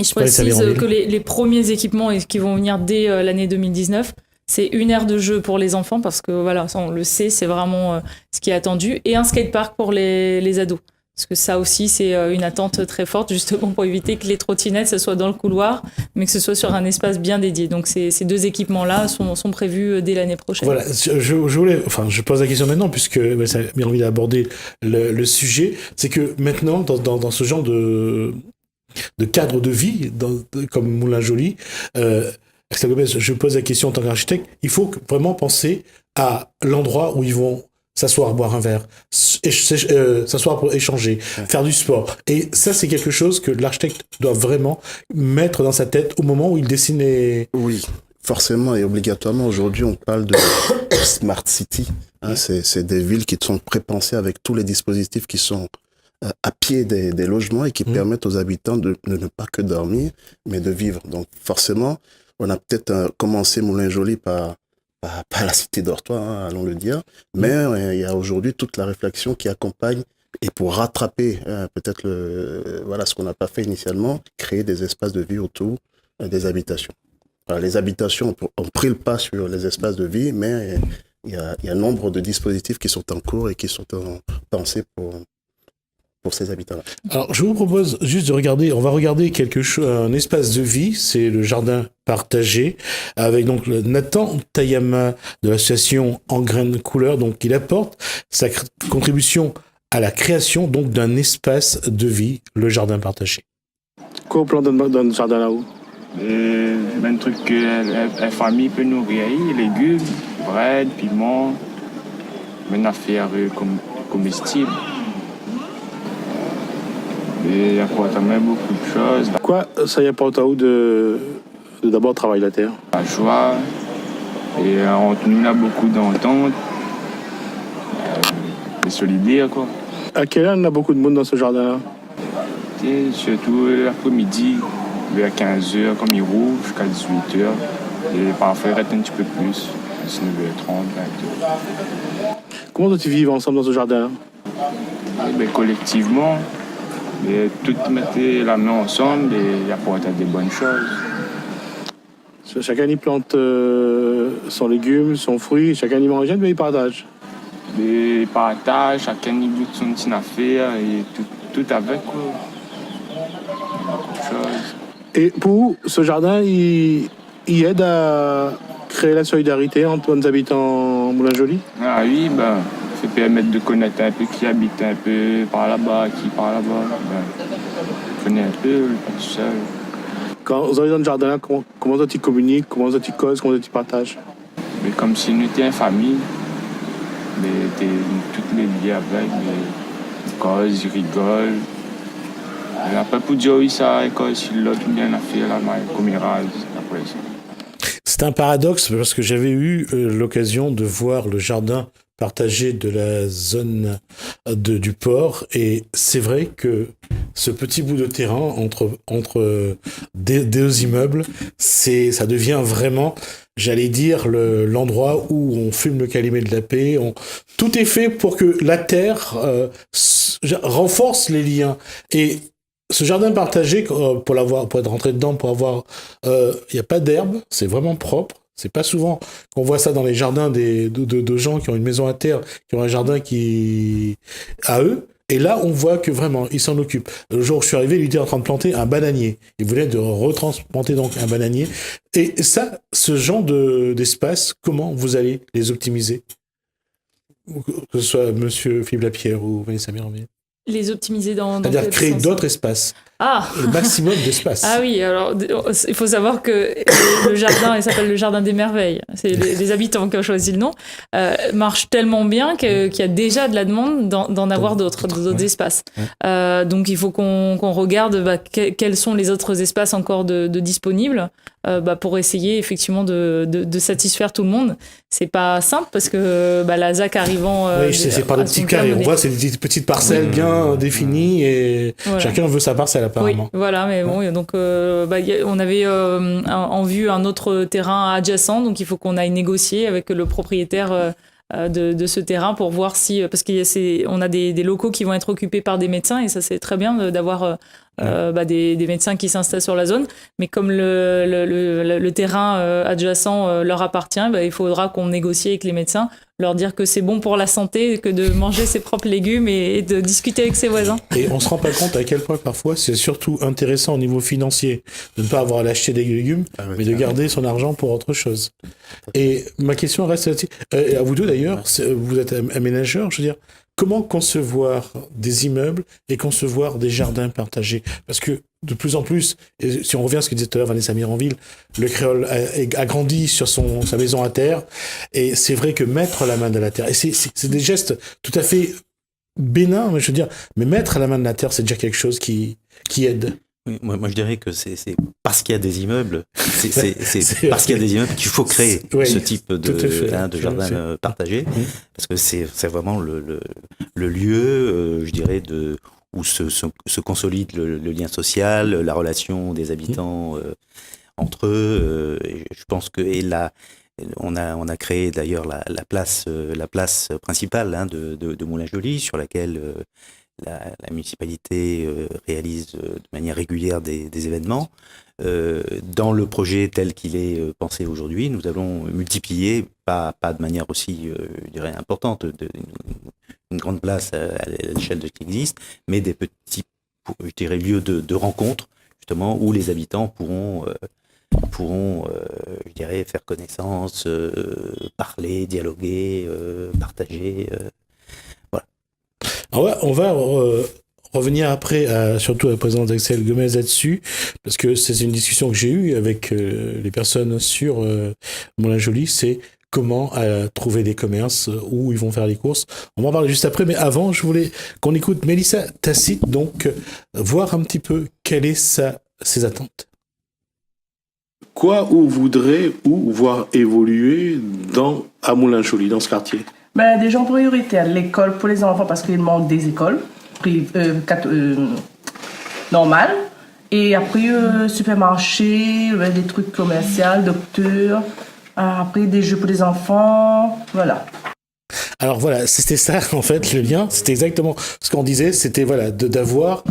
je précise que les premiers équipements qui vont venir dès l'année 2019, c'est une aire de jeu pour les enfants, parce que voilà, ça, on le sait, c'est vraiment ce qui est attendu, et un skatepark pour les ados. Parce que ça aussi, c'est une attente très forte, justement, pour éviter que les trottinettes, ce soit dans le couloir, mais que ce soit sur un espace bien dédié. Donc, ces deux équipements-là sont prévus dès l'année prochaine. Voilà, je pose la question maintenant, puisque ça a bien envie d'aborder le sujet. C'est que maintenant, dans ce genre de cadre de vie, comme Moulins-Joly, Axel Gomez, je pose la question en tant qu'architecte, il faut vraiment penser à l'endroit où ils vont s'asseoir, boire un verre, s'asseoir pour échanger, faire du sport. Et ça, c'est quelque chose que l'architecte doit vraiment mettre dans sa tête au moment où il dessine les... Oui, forcément et obligatoirement. Aujourd'hui, on parle de Smart City. C'est des villes qui sont prépensées avec tous les dispositifs qui sont à pied des logements et qui permettent aux habitants de ne pas que dormir, mais de vivre. Donc forcément, on a peut-être commencé Moulins-Joly par la cité dortoir, allons le dire, mais il y a aujourd'hui toute la réflexion qui accompagne, et pour rattraper peut-être ce qu'on n'a pas fait initialement, créer des espaces de vie autour des habitations. Alors, les habitations ont pris le pas sur les espaces de vie, mais il y a nombre de dispositifs qui sont en cours et qui sont pensés pour ces habitants-là. Alors, je vous propose juste on va regarder un espace de vie, c'est le jardin partagé, avec donc Nathan Tayama de l'association En Graines Couleurs, donc il apporte sa contribution à la création donc d'un espace de vie, le jardin partagé. Quoi au plan dans le jardin là-haut? Un truc que la famille peut nourrir, légumes, bread, piment, une affaire comestible. Et il y a quand même beaucoup de choses. Quoi ça y apporte à où de d'abord travailler la terre? La joie, et entre nous, on a beaucoup d'entente, et solidaire, quoi. À quelle heure on a beaucoup de monde dans ce jardin-là? Et surtout l'après-midi, vers 15h, comme il roule, jusqu'à 18h. Et parfois, il reste un petit peu plus, 19h30, 20h. Comment doit-tu vivre ensemble dans ce jardin-là? Collectivement, tout mettre la main ensemble et apporter des bonnes choses. Chacun y plante son légume, son fruit, chacun y mange, mais il partage. Il partage, chacun y goûte son petite affaire et tout tout avec, quoi. Beaucoup de choses. Et pour vous, ce jardin, il aide à créer la solidarité entre les habitants Moulin-Joly? Ah oui, ben, ça permet de connaître un peu qui habite un peu par là-bas, qui par là-bas. Ben, on connaît un peu, pas tout seul. Quand vous arrivez dans le jardin, comment ils communiquent, comment ils causent, comment ils partagent? Mais comme si nous étions en famille, mais toutes les liés avec, mais ils causent, ils rigolent. Et après, pour dire oui, ça, ils causent sur l'autre, bien à faire là, comme ils rasent, après ça. C'est un paradoxe parce que j'avais eu l'occasion de voir le jardin partagé de la zone du port et c'est vrai que ce petit bout de terrain entre deux immeubles, ça devient vraiment, j'allais dire, l'endroit où on fume le calumet de la paix. Tout est fait pour que la terre renforce les liens. Et ce jardin partagé, pour être rentré dedans, il n'y a pas d'herbe, c'est vraiment propre. C'est pas souvent qu'on voit ça dans les jardins de gens qui ont une maison à terre, qui ont un jardin à eux. Et là, on voit que vraiment, ils s'en occupent. Le jour où je suis arrivé, il était en train de planter un bananier. Il voulait de retransplanter donc un bananier. Et ça, ce genre d'espace, comment vous allez les optimiser? Que ce soit Monsieur Philippe Lapierre ou Vanessa Miranville. Les optimiser dans c'est-à-dire créer d'autres espaces. Ah. Le maximum d'espace. Ah oui, alors il faut savoir que le jardin, il s'appelle le Jardin des Merveilles. C'est les habitants qui ont choisi le nom. Marche tellement bien qu'il y a déjà de la demande d'en avoir d'autres espaces. Ouais. Donc il faut qu'on regarde quels sont les autres espaces encore de disponibles pour essayer effectivement de satisfaire tout le monde. C'est pas simple parce que la ZAC arrivant. Oui, c'est par des petits carrés. On voit c'est des petites parcelles bien définies et voilà. Chacun veut sa parcelle apparemment. Oui, voilà, mais bon, donc on avait en vue un autre terrain adjacent, donc il faut qu'on aille négocier avec le propriétaire de ce terrain pour voir si, parce qu'on a des locaux qui vont être occupés par des médecins et ça c'est très bien d'avoir des médecins qui s'installent sur la zone, mais comme le terrain adjacent leur appartient, il faudra qu'on négocie avec les médecins, leur dire que c'est bon pour la santé, que de manger ses propres légumes et de discuter avec ses voisins. Et on se rend pas compte à quel point parfois c'est surtout intéressant au niveau financier de ne pas avoir à l'acheter des légumes, mais de garder son argent pour autre chose. Et ma question reste à vous deux d'ailleurs, vous êtes aménageurs, je veux dire, comment concevoir des immeubles et concevoir des jardins partagés? Parce que de plus en plus, et si on revient à ce que disait tout à l'heure Vanessa Miranville, le créole a grandi sur sa maison à terre, et c'est vrai que mettre la main de la terre, et c'est des gestes tout à fait bénins, mais je veux dire, mais mettre la main de la terre, c'est déjà quelque chose qui aide. Oui, moi je dirais que c'est parce qu'il y a des immeubles, c'est parce qu'il y a des immeubles qu'il faut créer ce type de jardin partagé, parce que c'est vraiment le lieu, je dirais, où se consolide le lien social, la relation des habitants entre eux. Je pense que on a créé d'ailleurs la place principale de Moulin-Joly, sur laquelle la municipalité réalise de manière régulière des événements. Dans le projet tel qu'il est pensé aujourd'hui, nous allons multiplier, pas de manière aussi, je dirais, importante, une grande place à l'échelle de ce qui existe, mais des petits, je dirais, lieux de rencontre, justement, où les habitants pourront je dirais, faire connaissance, parler, dialoguer, partager. Alors on va revenir après, surtout à la présidente Axel Gomez là-dessus, parce que c'est une discussion que j'ai eue avec les personnes sur Moulin-Joly, c'est comment trouver des commerces où ils vont faire les courses. On va en parler juste après, mais avant, je voulais qu'on écoute Mélissa Tacite, donc voir un petit peu quelles sont ses attentes. Quoi vous voudrez voir évoluer à Moulin-Joly, dans ce quartier? Déjà en priorité, l'école pour les enfants, parce qu'il manque des écoles normales. Et après, supermarché, des trucs commerciaux, docteurs. Après, des jeux pour les enfants, voilà. Alors voilà, c'était ça en fait le lien. C'était exactement ce qu'on disait. C'était voilà d'avoir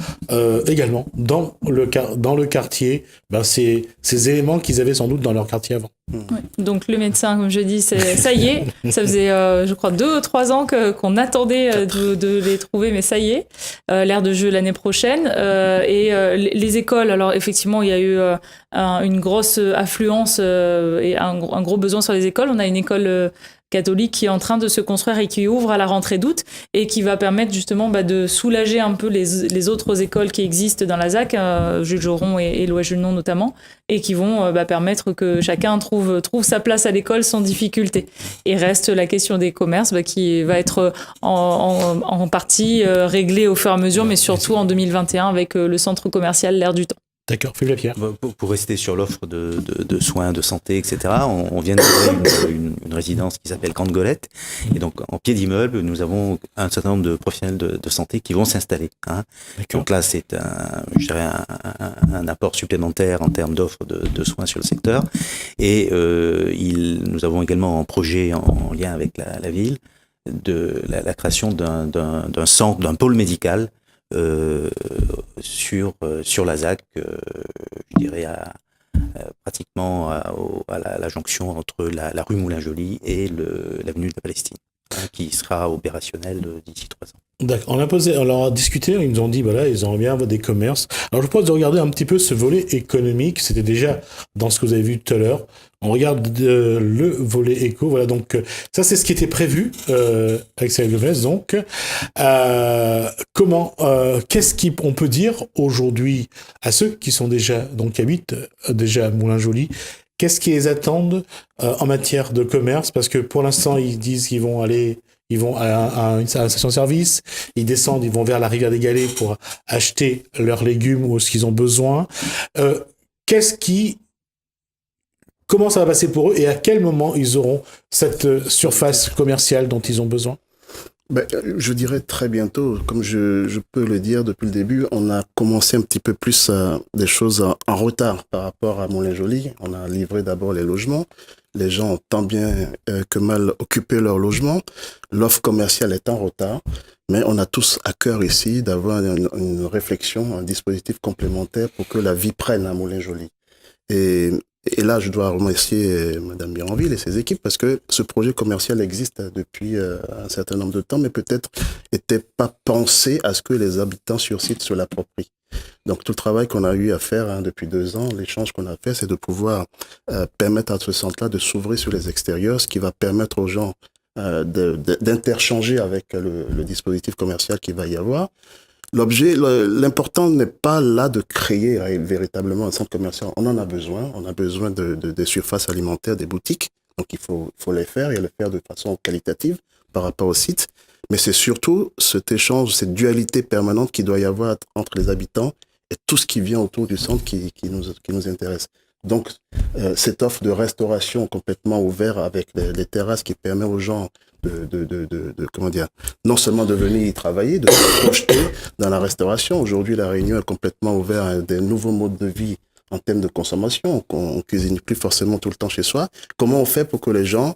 également dans le quartier ces éléments qu'ils avaient sans doute dans leur quartier avant. Ouais. Donc le médecin, comme je dis, ça y est. Ça faisait, je crois, 2 ou 3 ans qu'on attendait de les trouver, mais ça y est. L'aire de jeu l'année prochaine. Et les écoles, alors effectivement, il y a eu une grosse affluence et un gros besoin sur les écoles. On a une école catholique qui est en train de se construire et qui ouvre à la rentrée d'août et qui va permettre justement de soulager un peu les autres écoles qui existent dans la ZAC, Jules Joron et l'Ouest Junon notamment, et qui vont permettre que chacun trouve sa place à l'école sans difficulté. Et reste la question des commerces qui va être en partie réglée au fur et à mesure, mais surtout en 2021 avec le centre commercial L'Air du Temps. D'accord, Philippe Lapierre. Pour rester sur l'offre de soins, de santé, etc., on vient d'ouvrir une résidence qui s'appelle Grande Golette. Et donc, en pied d'immeuble, nous avons un certain nombre de professionnels de santé qui vont s'installer. Donc là, c'est un apport supplémentaire en termes d'offres de soins sur le secteur. Et nous avons également un projet en lien avec la ville de la création d'un centre, d'un pôle médical sur la ZAC, je dirais pratiquement à la jonction entre la rue Moulin-Joly et l'avenue de la Palestine, qui sera opérationnel d'ici 3 ans. D'accord. On leur a discuté, ils nous ont dit, voilà, ils aimeraient bien avoir des commerces. Alors, je propose de regarder un petit peu ce volet économique. C'était déjà dans ce que vous avez vu tout à l'heure. On regarde le volet éco. Voilà, donc, ça, c'est ce qui était prévu, avec cette jeunesse. Donc, qu'est-ce qu'on peut dire aujourd'hui à ceux qui sont qui habitent déjà à Moulin-Joly? Qu'est-ce qui les attendent en matière de commerce? Parce que pour l'instant, ils disent qu'ils vont à une station-service, ils descendent, ils vont vers la rivière des Galets pour acheter leurs légumes ou ce qu'ils ont besoin. Comment ça va passer pour eux et à quel moment ils auront cette surface commerciale dont ils ont besoin? Je dirais très bientôt, comme je peux le dire depuis le début, on a commencé un petit peu plus des choses en retard par rapport à Moulin-Joly. On a livré d'abord les logements. Les gens ont tant bien que mal occupé leur logement. L'offre commerciale est en retard, mais on a tous à cœur ici d'avoir une réflexion, un dispositif complémentaire pour que la vie prenne à Moulin-Joly. Et là, je dois remercier Madame Biranville et ses équipes parce que ce projet commercial existe depuis un certain nombre de temps, mais peut-être n'était pas pensé à ce que les habitants sur site se l'approprient. Donc, tout le travail qu'on a eu à faire depuis 2 ans, l'échange qu'on a fait, c'est de pouvoir permettre à ce centre-là de s'ouvrir sur les extérieurs, ce qui va permettre aux gens d'interchanger avec le dispositif commercial qu'il va y avoir. L'important n'est pas là de créer véritablement un centre commercial. On en a besoin. On a besoin de surfaces alimentaires, des boutiques. Donc, il faut les faire et les faire de façon qualitative par rapport au site. Mais c'est surtout cet échange, cette dualité permanente qu'il doit y avoir entre les habitants et tout ce qui vient autour du centre qui nous intéresse. Donc, cette offre de restauration complètement ouverte avec les terrasses qui permet aux gens non seulement de venir y travailler, de se projeter dans la restauration. Aujourd'hui, la Réunion est complètement ouverte à des nouveaux modes de vie en termes de consommation. On cuisine plus forcément tout le temps chez soi. Comment on fait pour que les gens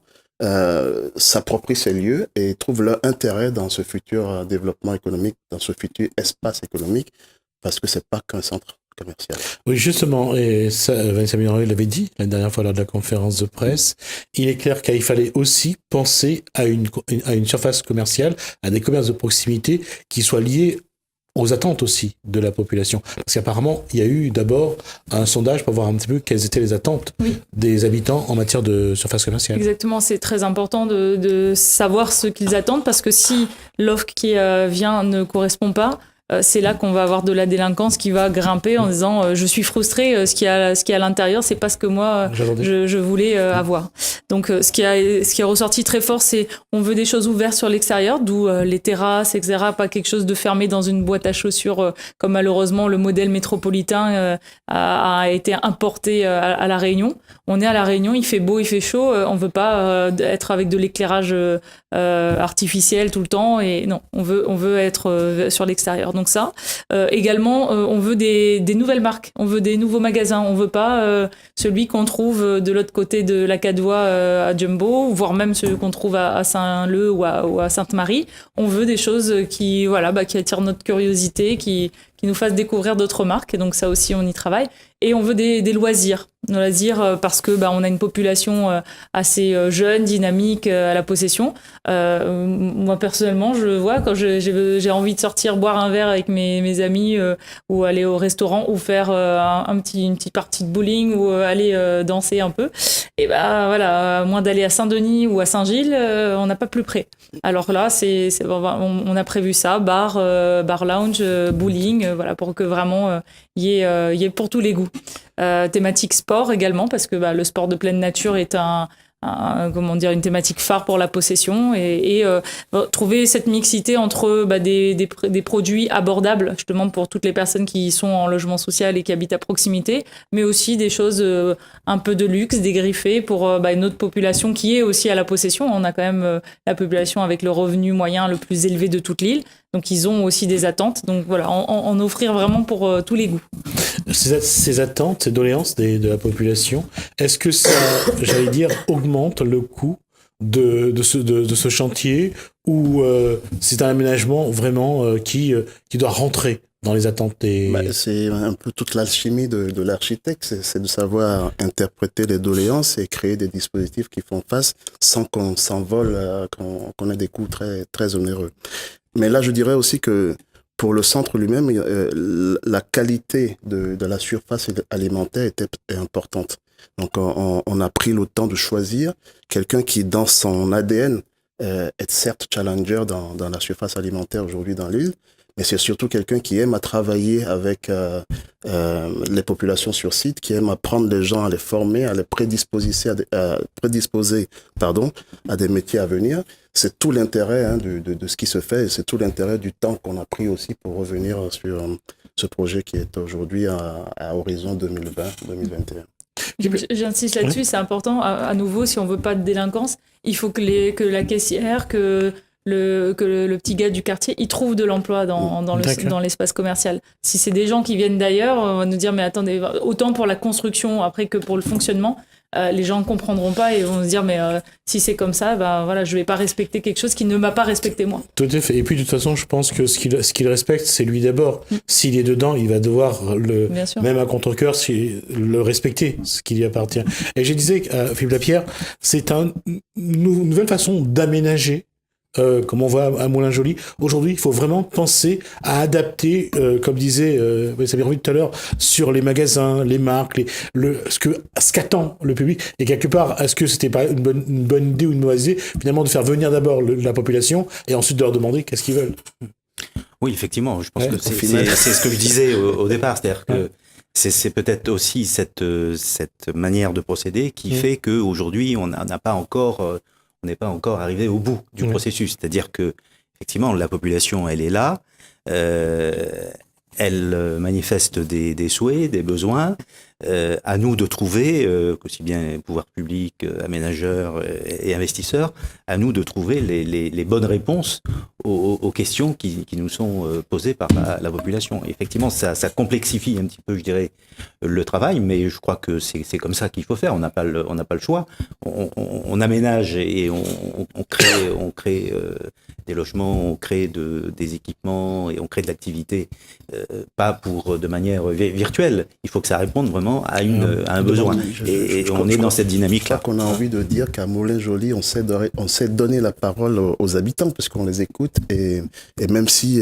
s'approprient ces lieux et trouvent leur intérêt dans ce futur développement économique, dans ce futur espace économique, parce que c'est pas qu'un centre commercial. Oui, justement, et ça, Vanessa Biranville l'avait dit la dernière fois lors de la conférence de presse, il est clair qu'il fallait aussi penser à une surface commerciale, à des commerces de proximité qui soient liés aux attentes aussi de la population. Parce qu'apparemment, il y a eu d'abord un sondage pour voir un petit peu quelles étaient les attentes des habitants en matière de surface commerciale. Exactement, c'est très important de savoir ce qu'ils attendent parce que si l'offre qui vient ne correspond pas, c'est là qu'on va avoir de la délinquance qui va grimper en disant je suis frustré, ce qui est à l'intérieur, c'est pas ce que moi je voulais avoir. Donc ce qui est ressorti très fort, c'est on veut des choses ouvertes sur l'extérieur, d'où les terrasses, etc. Pas quelque chose de fermé dans une boîte à chaussures comme malheureusement le modèle métropolitain a été importé à La Réunion. On est à La Réunion, il fait beau, il fait chaud, on veut pas être avec de l'éclairage artificiel tout le temps et non, on veut être sur l'extérieur. Donc ça, également, on veut des nouvelles marques, on veut des nouveaux magasins, on veut pas celui qu'on trouve de l'autre côté de la Cadoie à Jumbo, voire même ceux qu'on trouve à Saint-Leu ou à Sainte-Marie. On veut des choses qui attirent notre curiosité, qui nous fassent découvrir d'autres marques. Et donc ça aussi, on y travaille. Et on veut des loisirs. Des loisirs parce que on a une population assez jeune, dynamique à la possession. Moi, personnellement, je vois quand j'ai envie de sortir boire un verre avec mes amis ou aller au restaurant ou faire une petite partie de bowling ou aller danser un peu. Et à moins d'aller à Saint-Denis ou à Saint-Gilles, on n'a pas plus près. Alors là, on a prévu ça, bar lounge, bowling, pour que vraiment il y ait pour tous les goûts. Thématique sport également, parce que le sport de pleine nature est une thématique phare pour la possession et trouver cette mixité entre des produits abordables justement pour toutes les personnes qui sont en logement social et qui habitent à proximité, mais aussi des choses un peu de luxe, dégriffées pour une autre population qui est aussi à la possession. On a quand même la population avec le revenu moyen le plus élevé de toute l'île, donc ils ont aussi des attentes. Donc voilà, en offrir vraiment pour tous les goûts. Ces attentes, ces doléances de la population, est-ce que ça, j'allais dire, augmente le coût de ce chantier ou c'est un aménagement vraiment qui doit rentrer dans les attentes des... C'est un peu toute l'alchimie de l'architecte, c'est de savoir interpréter les doléances et créer des dispositifs qui font face sans qu'on s'envole, qu'on ait des coûts très, très onéreux. Mais là, je dirais aussi que pour le centre lui-même, la qualité de la surface alimentaire est importante. Donc, on a pris le temps de choisir quelqu'un qui, dans son ADN, est certes challenger dans la surface alimentaire aujourd'hui dans l'île, mais c'est surtout quelqu'un qui aime à travailler avec les populations sur site, qui aime apprendre les gens, à les former, à les prédisposer à des métiers à venir. C'est tout l'intérêt de ce qui se fait et c'est tout l'intérêt du temps qu'on a pris aussi pour revenir sur ce projet qui est aujourd'hui à horizon 2020-2021. J'insiste là-dessus, c'est important. À nouveau, si on veut pas de délinquance, il faut que la caissière, que le petit gars du quartier, il trouve de l'emploi dans l'espace commercial. Si c'est des gens qui viennent d'ailleurs, on va nous dire mais attendez, autant pour la construction après que pour le fonctionnement, les gens ne comprendront pas et vont se dire mais si c'est comme ça, je vais pas respecter quelque chose qui ne m'a pas respecté moi. Tout à fait. Et puis de toute façon, je pense que ce qu'il respecte, c'est lui d'abord. S'il est dedans, il va devoir même à contre-cœur, le respecter, ce qui lui appartient. Et je disais à Philippe Lapierre, c'est une nouvelle façon d'aménager. Comme on voit à Moulins-Joly. Aujourd'hui, il faut vraiment penser à adapter, comme disait Samir Revit tout à l'heure, sur les magasins, les marques, ce qu'attend le public. Et quelque part, est-ce que c'était pas une bonne idée ou une mauvaise idée, finalement, de faire venir d'abord la population et ensuite de leur demander qu'est-ce qu'ils veulent? Oui, effectivement. Je pense que c'est ce que je disais au départ. C'est-à-dire que c'est peut-être aussi cette manière de procéder qui fait qu'aujourd'hui, on n'est pas encore arrivé au bout du processus. C'est-à-dire que, effectivement, la population, elle est là, elle manifeste des souhaits, des besoins. À nous de trouver, aussi bien pouvoirs publics, aménageurs et investisseurs, à nous de trouver les bonnes réponses aux questions qui nous sont posées par la population. Et effectivement, ça complexifie un petit peu, je dirais, le travail, mais je crois que c'est comme ça qu'il faut faire. On n'a pas le choix. On aménage et on crée des logements, on crée des équipements et on crée de l'activité, pas de manière virtuelle. Il faut que ça réponde vraiment à un besoin. Et on est dans cette dynamique-là. Je crois qu'on a envie de dire qu'à Moulins-Joly, on sait donner la parole aux habitants puisqu'on les écoute et même si,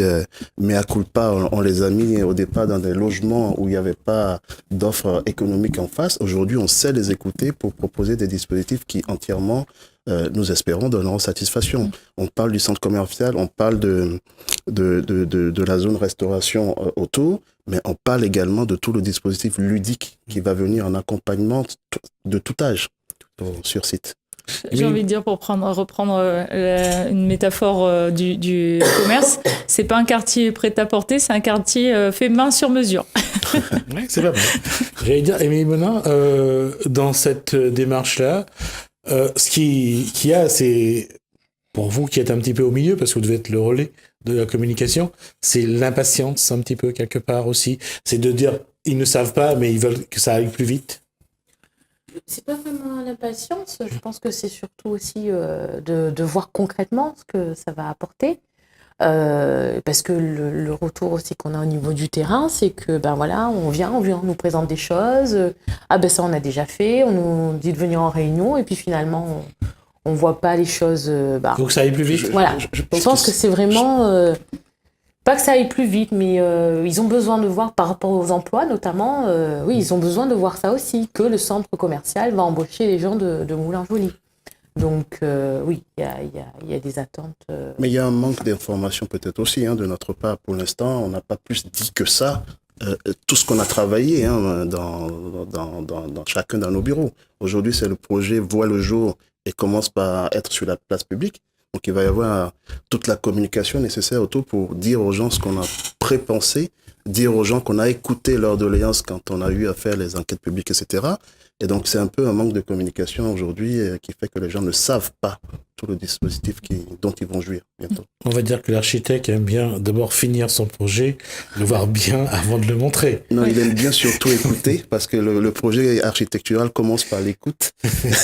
mea culpa, on les a mis au départ dans des logements où il n'y avait pas d'offres économiques en face, aujourd'hui on sait les écouter pour proposer des dispositifs qui entièrement, nous espérons, donneront satisfaction. On parle du centre commercial, on parle de la zone restauration autour, mais on parle également de tout le dispositif ludique qui va venir en accompagnement de tout âge sur site. J'ai envie de dire, pour reprendre une métaphore du commerce, c'est pas un quartier prêt-à-porter, c'est un quartier fait main sur mesure. Ouais, c'est pas mal. J'allais dire, Émilie Bonin, dans cette démarche-là, ce qu'il y a, c'est, pour vous qui êtes un petit peu au milieu, parce que vous devez être le relais de la communication, c'est l'impatience un petit peu quelque part aussi. C'est de dire, ils ne savent pas, mais ils veulent que ça aille plus vite. C'est pas vraiment l'impatience, je pense que c'est surtout aussi de voir concrètement ce que ça va apporter. Parce que le retour aussi qu'on a au niveau du terrain, c'est que ben voilà, on vient, on nous présente des choses, ça on a déjà fait, on nous dit de venir en réunion et puis finalement on voit pas les choses. Donc ça aille plus vite. Voilà, je pense que c'est vraiment pas que ça aille plus vite, mais ils ont besoin de voir par rapport aux emplois notamment. Oui, ils ont besoin de voir ça aussi, que le centre commercial va embaucher les gens de Moulins-Joly. Donc oui, il y a des attentes. Mais il y a un manque d'information peut-être aussi de notre part. Pour l'instant, on n'a pas plus dit que ça. Tout ce qu'on a travaillé dans chacun de nos bureaux. Aujourd'hui, c'est le projet voit le jour et commence par être sur la place publique. Donc il va y avoir toute la communication nécessaire autour pour dire aux gens ce qu'on a prépensé, dire aux gens qu'on a écouté leurs doléances quand on a eu à faire les enquêtes publiques, etc. Et donc, c'est un peu un manque de communication aujourd'hui qui fait que les gens ne savent pas tout le dispositif dont ils vont jouir bientôt. On va dire que l'architecte aime bien d'abord finir son projet, le voir bien avant de le montrer. Non, il aime bien surtout écouter parce que le projet architectural commence par l'écoute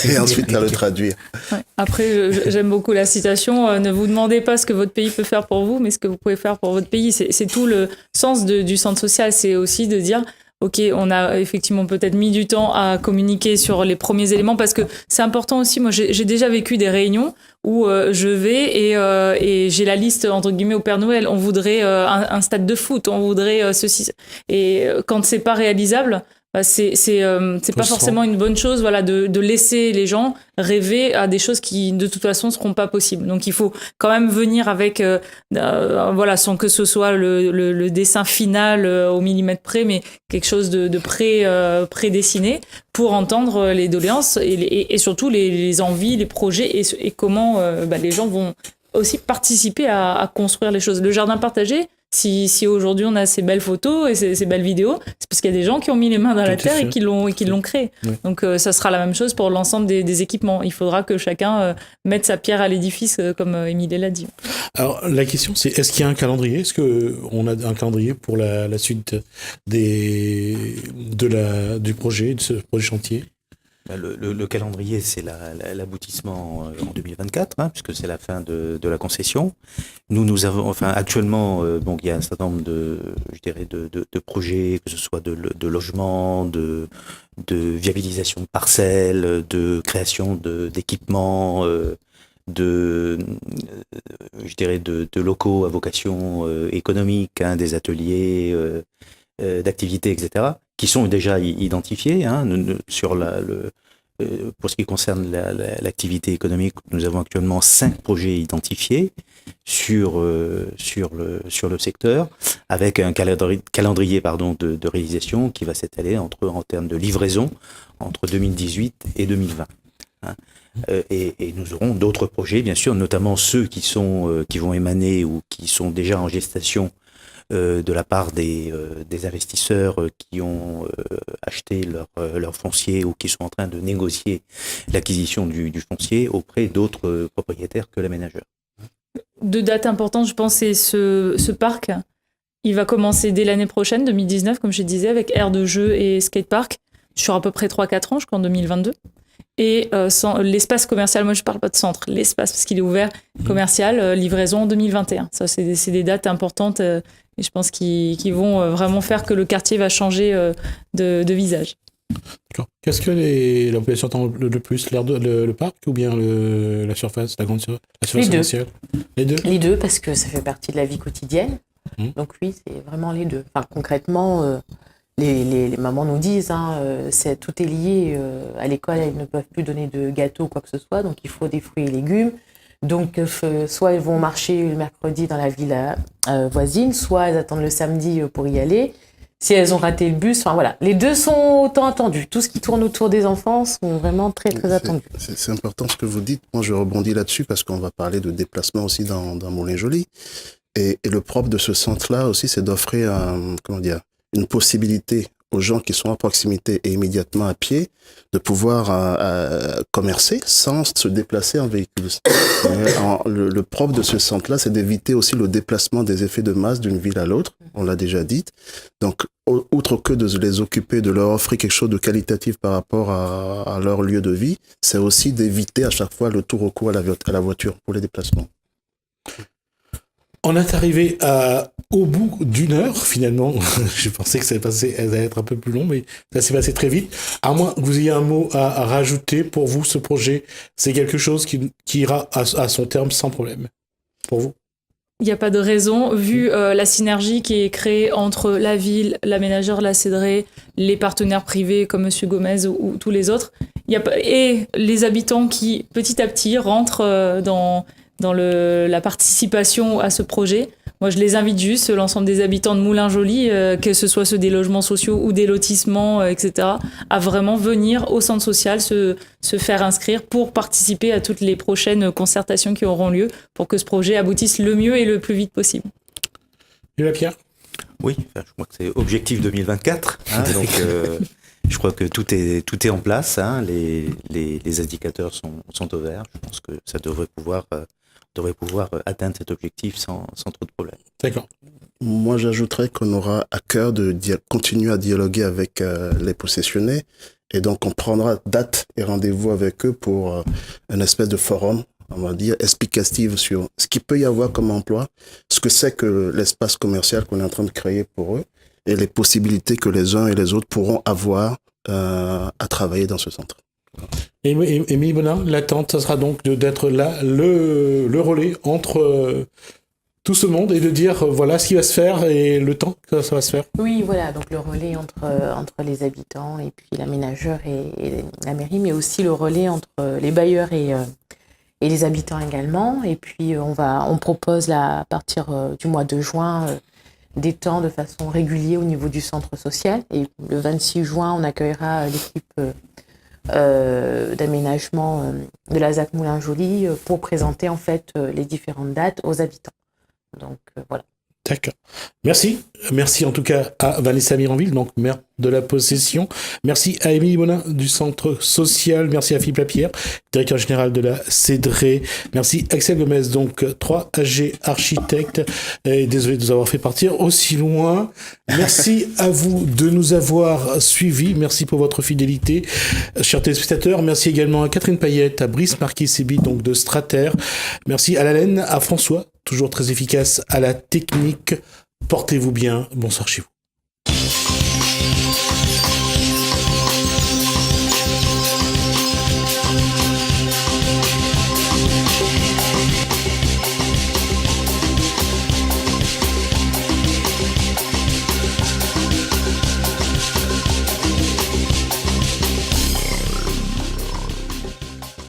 et ensuite à le traduire. Ouais. Après, j'aime beaucoup la citation. Ne vous demandez pas ce que votre pays peut faire pour vous, mais ce que vous pouvez faire pour votre pays. C'est tout le sens du centre social. C'est aussi de dire... Ok, on a effectivement peut-être mis du temps à communiquer sur les premiers éléments parce que c'est important aussi. Moi, j'ai déjà vécu des réunions où je vais et j'ai la liste entre guillemets au Père Noël. On voudrait un stade de foot, on voudrait ceci. Et quand c'est pas réalisable, c'est pas forcément une bonne chose, voilà, de laisser les gens rêver à des choses qui de toute façon seront pas possibles. Donc il faut quand même venir avec voilà, sans que ce soit le dessin final au millimètre près, mais quelque chose de prédessiné pour entendre les doléances et surtout les envies, les projets et comment les gens vont aussi participer à construire les choses. Le jardin partagé, si aujourd'hui on a ces belles photos et ces belles vidéos, c'est parce qu'il y a des gens qui ont mis les mains dans la terre et qui l'ont créé. Oui. Donc ça sera la même chose pour l'ensemble des équipements. Il faudra que chacun mette sa pierre à l'édifice, comme Émilie l'a dit. Alors la question c'est, est-ce qu'il y a un calendrier ? Est-ce qu'on a un calendrier pour la suite du projet, de ce projet chantier ? Le calendrier, c'est l'aboutissement en 2024, puisque c'est la fin de la concession. Nous avons, actuellement, il y a un certain nombre de projets, que ce soit de logement, de viabilisation de parcelles, de création d'équipements, de locaux à vocation économique, des ateliers, d'activités, etc., qui sont déjà identifiés. Pour ce qui concerne l'activité économique, nous avons actuellement 5 projets identifiés sur le secteur, avec un calendrier de réalisation qui va s'étaler en termes de livraison entre 2018 et 2020. Et nous aurons d'autres projets, bien sûr, notamment ceux qui vont émaner ou qui sont déjà en gestation de la part des investisseurs qui ont acheté leur foncier ou qui sont en train de négocier l'acquisition du foncier auprès d'autres propriétaires que l'aménageur. 2 dates importantes, je pense, c'est ce parc. Il va commencer dès l'année prochaine, 2019, comme je disais, avec aire de jeu et skatepark, sur à peu près 3-4 ans, jusqu'en 2022. Et l'espace commercial, moi je parle pas de centre, l'espace parce qu'il est ouvert commercial, livraison en 2021. Ça c'est des dates importantes et je pense qu'ils vont vraiment faire que le quartier va changer de visage. D'accord. Qu'est-ce que la population attend le plus, le parc ou bien la surface, la surface commerciale ? Les deux, parce que ça fait partie de la vie quotidienne. Donc oui, c'est vraiment les deux. Enfin, concrètement, les mamans nous disent, tout est lié. À l'école, elles ne peuvent plus donner de gâteaux ou quoi que ce soit, donc il faut des fruits et légumes. Donc, soit elles vont marcher le mercredi dans la ville voisine, soit elles attendent le samedi pour y aller. Si elles ont raté le bus, voilà. Les deux sont autant attendus. Tout ce qui tourne autour des enfants sont vraiment très, très attendus. C'est important ce que vous dites. Moi, je rebondis là-dessus parce qu'on va parler de déplacement aussi dans Moulins-Joly. Et le propre de ce centre-là aussi, c'est d'offrir une possibilité aux gens qui sont à proximité et immédiatement à pied de pouvoir commercer sans se déplacer en véhicule. Le propre de ce centre-là, c'est d'éviter aussi le déplacement des effets de masse d'une ville à l'autre, on l'a déjà dit. Donc, outre que de les occuper, de leur offrir quelque chose de qualitatif par rapport à leur lieu de vie, c'est aussi d'éviter à chaque fois le tout recours à la voiture pour les déplacements. On est arrivé au bout d'une heure, finalement. Je pensais que ça allait être un peu plus long, mais ça s'est passé très vite. À moins que vous ayez un mot à rajouter, pour vous, ce projet, c'est quelque chose qui ira à son terme sans problème. Pour vous? Il n'y a pas de raison, vu la synergie qui est créée entre la ville, l'aménageur, la Cédrée, les partenaires privés comme M. Gomez ou tous les autres, et les habitants qui, petit à petit, rentrent dans la participation à ce projet. Moi, je les invite juste, l'ensemble des habitants de Moulins-Joly, que ce soit ceux des logements sociaux ou des lotissements, etc., à vraiment venir au centre social, se faire inscrire pour participer à toutes les prochaines concertations qui auront lieu pour que ce projet aboutisse le mieux et le plus vite possible. Et la Pierre ? Oui, je crois que c'est objectif 2024. Donc, je crois que tout est en place. Les indicateurs sont au vert. Je pense que ça devrait pouvoir atteindre cet objectif sans trop de problèmes. D'accord. Moi, j'ajouterais qu'on aura à cœur de continuer à dialoguer avec les possessionnés. Et donc, on prendra date et rendez-vous avec eux pour une espèce de forum, on va dire, explicatif sur ce qu'il peut y avoir comme emploi, ce que c'est que l'espace commercial qu'on est en train de créer pour eux et les possibilités que les uns et les autres pourront avoir à travailler dans ce centre. Et Émilie Bonin, l'attente, ça sera donc d'être là, le relais entre tout ce monde et de dire voilà ce qui va se faire et le temps que ça va se faire. Oui, voilà, donc le relais entre les habitants et puis l'aménageur et la mairie, mais aussi le relais entre les bailleurs et les habitants également. Et puis on propose là, à partir du mois de juin des temps de façon régulière au niveau du centre social. Et le 26 juin, on accueillera l'équipe d'aménagement de la ZAC Moulins-Joly pour présenter en fait les différentes dates aux habitants. Donc voilà. D'accord. Merci. Merci en tout cas à Vanessa Miranville, donc maire de la Possession. Merci à Émilie Bonin du Centre Social. Merci à Philippe Lapierre, directeur général de la Cédrée. Merci Axel Gomez, donc 3AG architecte. Et désolé de nous avoir fait partir aussi loin. Merci à vous de nous avoir suivis. Merci pour votre fidélité, chers téléspectateurs. Merci également à Catherine Payette, à Brice Marquis-Sébi, donc de Strater. Merci à Lalanne, à François, toujours très efficace à la technique. Portez-vous bien. Bonsoir chez vous.